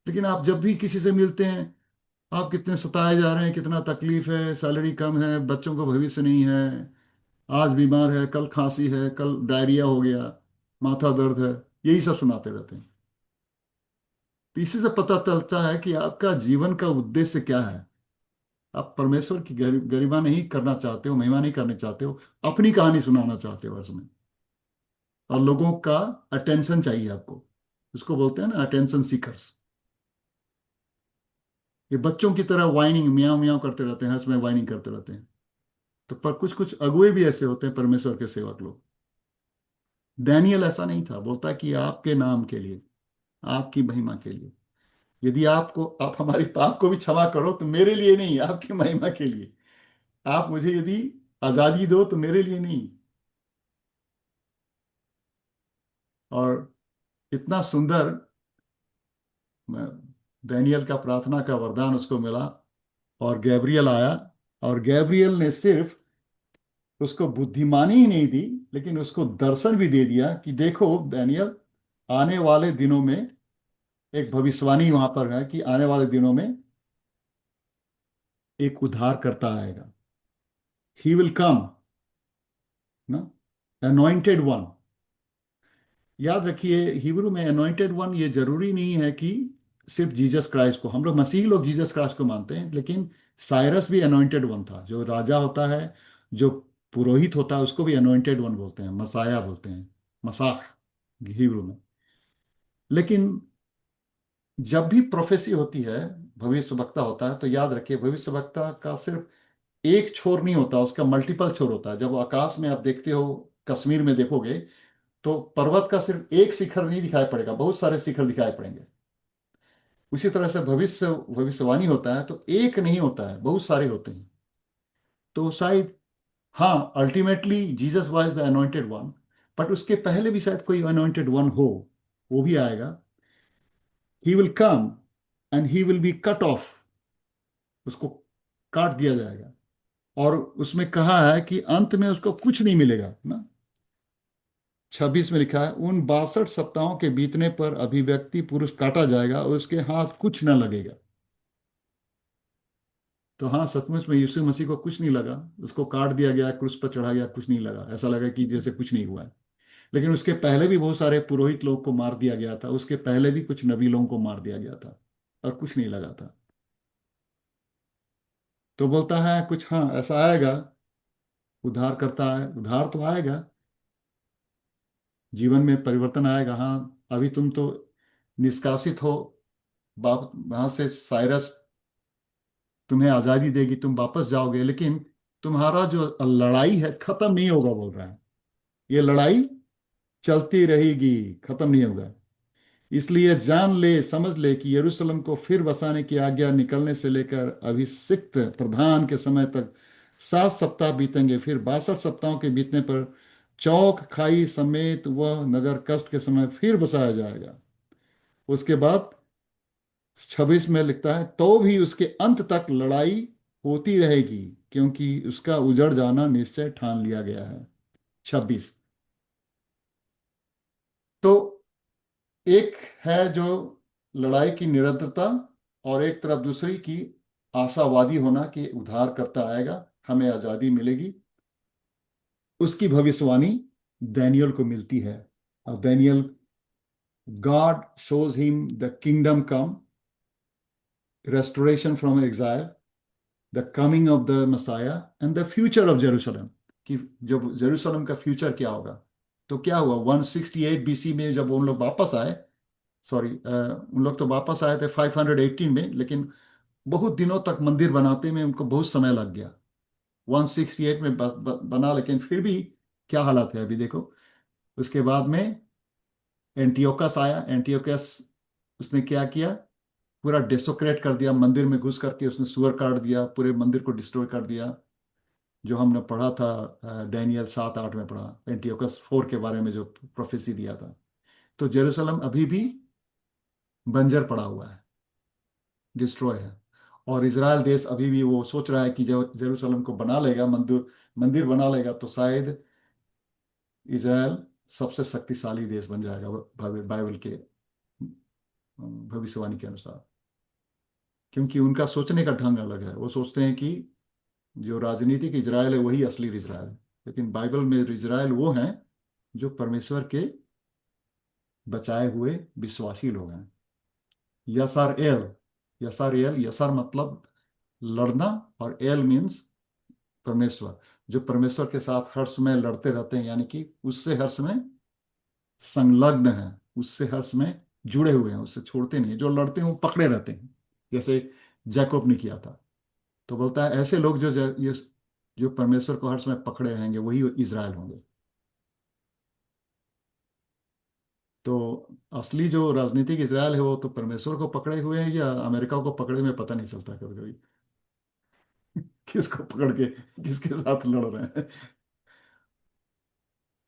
लेकिन आप जब भी किसी से मिलते हैं, आप कितने सताए जा रहे हैं, कितना तकलीफ है, सैलरी कम है, बच्चों को भविष्य नहीं है, आज बीमार है, कल खांसी है, कल डायरिया हो गया, माथा दर्द है, यही सब सुनाते रहते हैं। तो इसी से पता चलता है कि आपका जीवन का उद्देश्य क्या है। आप परमेश्वर की गरिमा नहीं करना चाहते हो, महिमा नहीं करना चाहते हो, अपनी कहानी सुनाना चाहते हो वर्ष में, और लोगों का अटेंशन चाहिए आपको। उसको बोलते हैं ना अटेंशन सीकर्स। ये बच्चों की तरह वाइनिंग म्याऊं म्याऊं करते रहते हैं, हंस में वाइनिंग करते रहते हैं। तो पर कुछ कुछ अगुए भी ऐसे होते हैं, परमेश्वर के सेवक लोग। डैनियल ऐसा नहीं था, बोलता कि आपके नाम के लिए, आपकी महिमा के लिए, यदि आपको, आप हमारी पाप को भी क्षमा करो तो मेरे लिए नहीं, आपकी महिमा के लिए। आप मुझे यदि आजादी दो तो मेरे लिए नहीं। और इतना सुंदर दानियल का प्रार्थना का वरदान उसको मिला, और गैब्रियल आया, और गैब्रियल ने सिर्फ उसको बुद्धिमानी ही नहीं दी, लेकिन उसको दर्शन भी दे दिया कि देखो दानियल, आने वाले दिनों में एक भविष्यवाणी वहां पर है कि आने वाले दिनों में एक उद्धार करता आएगा। ही विल कम, ना, अनॉइंटेड वन। याद रखिए, हिब्रू में अनॉइंटेड वन ये जरूरी नहीं है कि सिर्फ जीसस क्राइस्ट को, हम लोग मसीही लोग जीसस क्राइस्ट को मानते हैं, लेकिन साइरस भी अनॉइंटेड वन था। जो राजा होता है, जो पुरोहित होता है, उसको भी अनॉइंटेड वन बोलते हैं, मसाया बोलते हैं, मसाख हिब्रू में। लेकिन जब भी प्रोफेसी होती है, भविष्यवक्ता होता है, तो याद रखिए भविष्यवक्ता का सिर्फ एक छोर नहीं होता, उसका मल्टीपल छोर होता है। जब आकाश में आप देखते हो, कश्मीर में देखोगे, तो पर्वत का सिर्फ एक शिखर नहीं दिखाई पड़ेगा, बहुत सारे शिखर दिखाई पड़ेंगे। उसी तरह से भविष्यवाणी होता है तो एक नहीं होता है, बहुत सारे होते हैं। तो शायद, हाँ, ultimately Jesus was the anointed one, but उसके पहले भी शायद कोई अनॉइंटेड वन हो, वो भी आएगा। He will come and he will be cut off, उसको काट दिया जाएगा। और उसमें कहा है कि अंत में उसको कुछ नहीं मिलेगा ना। 26 में लिखा है, उन 62 सप्ताहों के बीतने पर अभिव्यक्ति पुरुष काटा जाएगा और उसके हाथ कुछ न लगेगा। तो हाँ, सचमुच में यीशु मसीह को कुछ नहीं लगा, उसको काट दिया गया, क्रूस पर चढ़ा गया, कुछ नहीं लगा, ऐसा लगा कि जैसे कुछ नहीं हुआ है। लेकिन उसके पहले भी बहुत सारे पुरोहित लोग को मार दिया गया था, उसके पहले भी कुछ नबी लोगों को मार दिया गया था, और कुछ नहीं लगा था। तो बोलता है कुछ, हाँ, ऐसा आएगा, उद्धार करता है, उद्धार तो आएगा, जीवन में परिवर्तन आएगा। हाँ, अभी तुम तो निष्कासित हो, बाप वहां से साइरस तुम्हें आजादी देगी, तुम वापस जाओगे, लेकिन तुम्हारा जो लड़ाई है खत्म नहीं होगा, बोल रहा है। ये लड़ाई चलती रहेगी, खत्म नहीं होगा। इसलिए जान ले, समझ ले कि यरूशलेम को फिर बसाने की आज्ञा निकलने से लेकर अभिषिक्त प्रधान के समय तक 7 सप्ताह बीतेंगे। फिर 62 सप्ताहों के बीतने पर चौक खाई समेत वह नगर कष्ट के समय फिर बसाया जाएगा। उसके बाद 26 में लिखता है, तो भी उसके अंत तक लड़ाई होती रहेगी, क्योंकि उसका उजड़ जाना निश्चय ठान लिया गया है। 26। तो एक है जो लड़ाई की निरंतरता, और एक तरफ दूसरी की आशावादी होना कि उद्धार करता आएगा, हमें आजादी मिलेगी। उसकी भविष्यवाणी दानियल को मिलती है। और Daniel, God shows him the kingdom come, restoration from exile, the coming of the Messiah and the future of Jerusalem, कि जब जेरूशलेम का फ्यूचर क्या होगा। तो क्या हुआ 168 बीसी में जब उन लोग वापस आए, सॉरी, उन लोग तो वापस आए थे 518 में, लेकिन बहुत दिनों तक मंदिर बनाते में उनको बहुत समय लग गया। 168 में बना, लेकिन फिर भी क्या हालत है अभी देखो। उसके बाद में एंटियोकस आया। एंटियोकस उसने क्या किया, पूरा डेसोक्रेट कर दिया, मंदिर में घुस करके उसने सुअर काट दिया, पूरे मंदिर को डिस्ट्रॉय कर दिया। जो हमने पढ़ा था डैनियल 7-8 में पढ़ा, एंटियोकस 4 के बारे में जो प्रोफेसी दिया था। तो जेरूसलम अभी भी बंजर पड़ा हुआ है, डिस्ट्रॉय है। और इजराइल देश अभी भी वो सोच रहा है कि जब जेरूसलम को बना लेगा, मंदिर मंदिर बना लेगा, तो शायद इजराइल सबसे शक्तिशाली देश बन जाएगा बाइबल के भविष्यवाणी के अनुसार। क्योंकि उनका सोचने का ढंग अलग है। वो सोचते हैं कि जो राजनीतिक इजराइल है वही असली इजराइल है, लेकिन बाइबल में इजराइल वो हैं जो परमेश्वर के बचाए हुए विश्वासी लोग हैं। यसार एल, यसार एल, यसार मतलब लड़ना, और एल मीन्स परमेश्वर, जो परमेश्वर के साथ हर समय लड़ते रहते हैं, यानी कि उससे हर समय संलग्न हैं, उससे हर समय जुड़े हुए हैं, उससे छोड़ते नहीं। जो लड़ते हैं वो पकड़े रहते हैं, जैसे जैकोब ने किया था। तो बोलता है ऐसे लोग जो परमेश्वर को हर समय पकड़े रहेंगे वही इजराइल होंगे। तो असली जो राजनीतिक इजराइल है वो तो परमेश्वर को पकड़े हुए हैं या अमेरिका को पकड़े हुए, पता नहीं चलता कभी कभी किसको पकड़ के किसके साथ लड़ रहे हैं।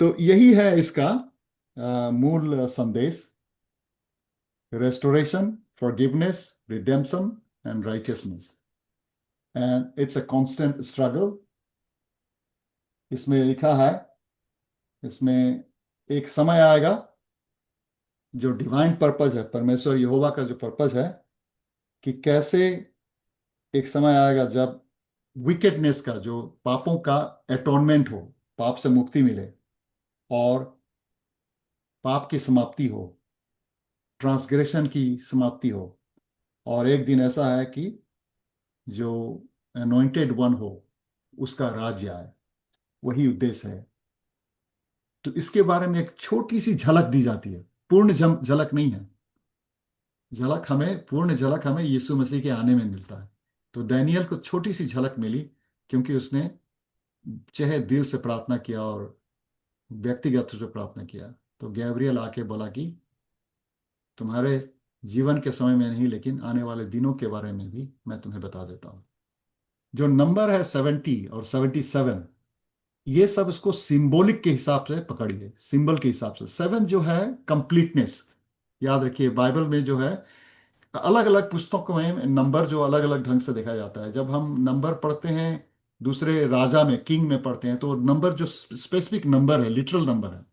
तो यही है इसका मूल संदेश: restoration, forgiveness, redemption and righteousness, and it's a constant struggle. इसमें लिखा है, इसमें एक समय आएगा जो डिवाइन पर्पज है, परमेश्वर यहोवा का जो पर्पज है, कि कैसे एक समय आएगा जब विकेडनेस का, जो पापों का एटोनमेंट हो, पाप से मुक्ति मिले और पाप की समाप्ति हो, ट्रांसग्रेशन की समाप्ति हो। और एक दिन ऐसा है कि जो अनॉइंटेड वन हो उसका राज्य आए, वही उद्देश्य है। तो इसके बारे में एक छोटी सी झलक दी जाती है, पूर्ण झलक नहीं है। पूर्ण झलक हमें यीशु मसीह के आने में मिलता है। तो दानियल को छोटी सी झलक मिली क्योंकि उसने चाहे दिल से प्रार्थना किया और व्यक्तिगत रूप से प्रार्थना किया। तो गैब्रियल आके बोला कि तुम्हारे जीवन के समय में नहीं, लेकिन आने वाले दिनों के बारे में भी मैं तुम्हें बता देता हूँ। जो नंबर है 70 और 77, ये सब इसको सिंबॉलिक के हिसाब से पकड़िए, सिंबल के हिसाब से। 7 जो है कंप्लीटनेस। याद रखिए बाइबल में जो है अलग अलग पुस्तकों में नंबर जो अलग अलग ढंग से देखा जाता है। जब हम नंबर पढ़ते हैं दूसरे राजा में, किंग में पढ़ते हैं, तो नंबर जो स्पेसिफिक नंबर है, लिटरल नंबर है।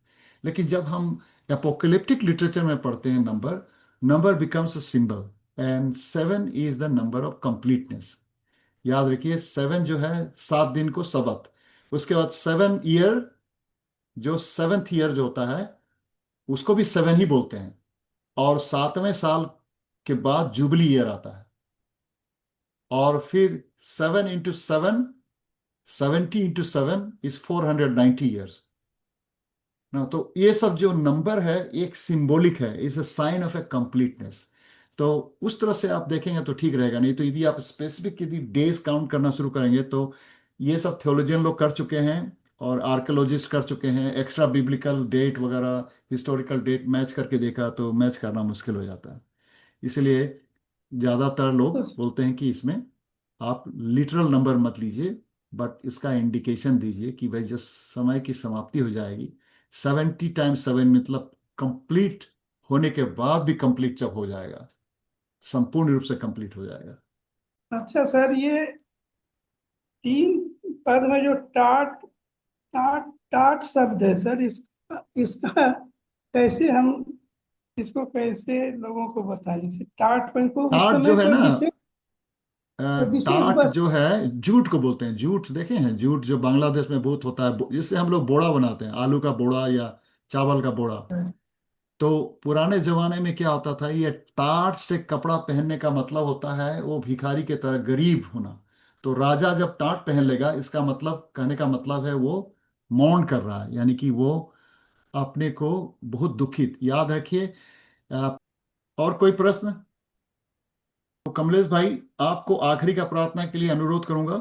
लेकिन जब हम एपोकलिप्टिक लिटरेचर में पढ़ते हैं, number number becomes a symbol, and 7 is the number of completeness. याद रखिए 7 जो है 7 दिन को सबत, उसके बाद 7 ईयर, जो 7th ईयर जो होता है उसको भी 7 ही बोलते हैं, और 7वें साल के बाद जुबली ईयर आता है। और फिर 7 इंटू 7, 70 इंटू 7 इज 490 ईयर्स ना। तो ये सब जो नंबर है एक सिंबॉलिक है, is a sign of a completeness. तो उस तरह से आप देखेंगे तो ठीक रहेगा। नहीं तो यदि आप स्पेसिफिक यदि डेज काउंट करना शुरू करेंगे, तो ये सब थियोलॉजियन लोग कर चुके हैं और आर्कियोलॉजिस्ट कर चुके हैं, एक्स्ट्रा बिब्लिकल डेट वगैरह, हिस्टोरिकल डेट मैच करके देखा तो मैच करना मुश्किल हो जाता है। इसलिए ज़्यादातर लोग तो बोलते हैं कि इसमें आप लिटरल नंबर मत लीजिए, बट इसका इंडिकेशन दीजिए कि भाई जब समय की समाप्ति हो जाएगी, 70 टाइम्स 7 मतलब कंप्लीट होने के बाद भी कंप्लीट जब हो जाएगा, संपूर्ण रूप से कंप्लीट हो जाएगा। अच्छा सर, ये 3 पद में जो टाट टाट टाट शब्द है सर, इसका इसका कैसे हम इसको कैसे लोगों को बताएं? जैसे टाट पर को उस टाट समय जो है कोई ना, विशेष टाट वस्तु। जो है जूट को बोलते हैं। जूट देखे हैं, जूट जो बांग्लादेश में बहुत होता है, जिससे हम लोग बोड़ा बनाते हैं, आलू का बोड़ा या चावल का बोड़ा। तो पुराने जमाने में क्या होता था, ये टाट से कपड़ा पहनने का मतलब होता है वो भिखारी के तरह गरीब होना। तो राजा जब टाट पहन लेगा, इसका मतलब, कहने का मतलब है वो मौन कर रहा है, यानी कि वो अपने को बहुत दुखित। याद रखिए। अ, और कोई प्रश्न? तो कमलेश भाई, आपको आखिरी का प्रार्थना के लिए अनुरोध करूंगा।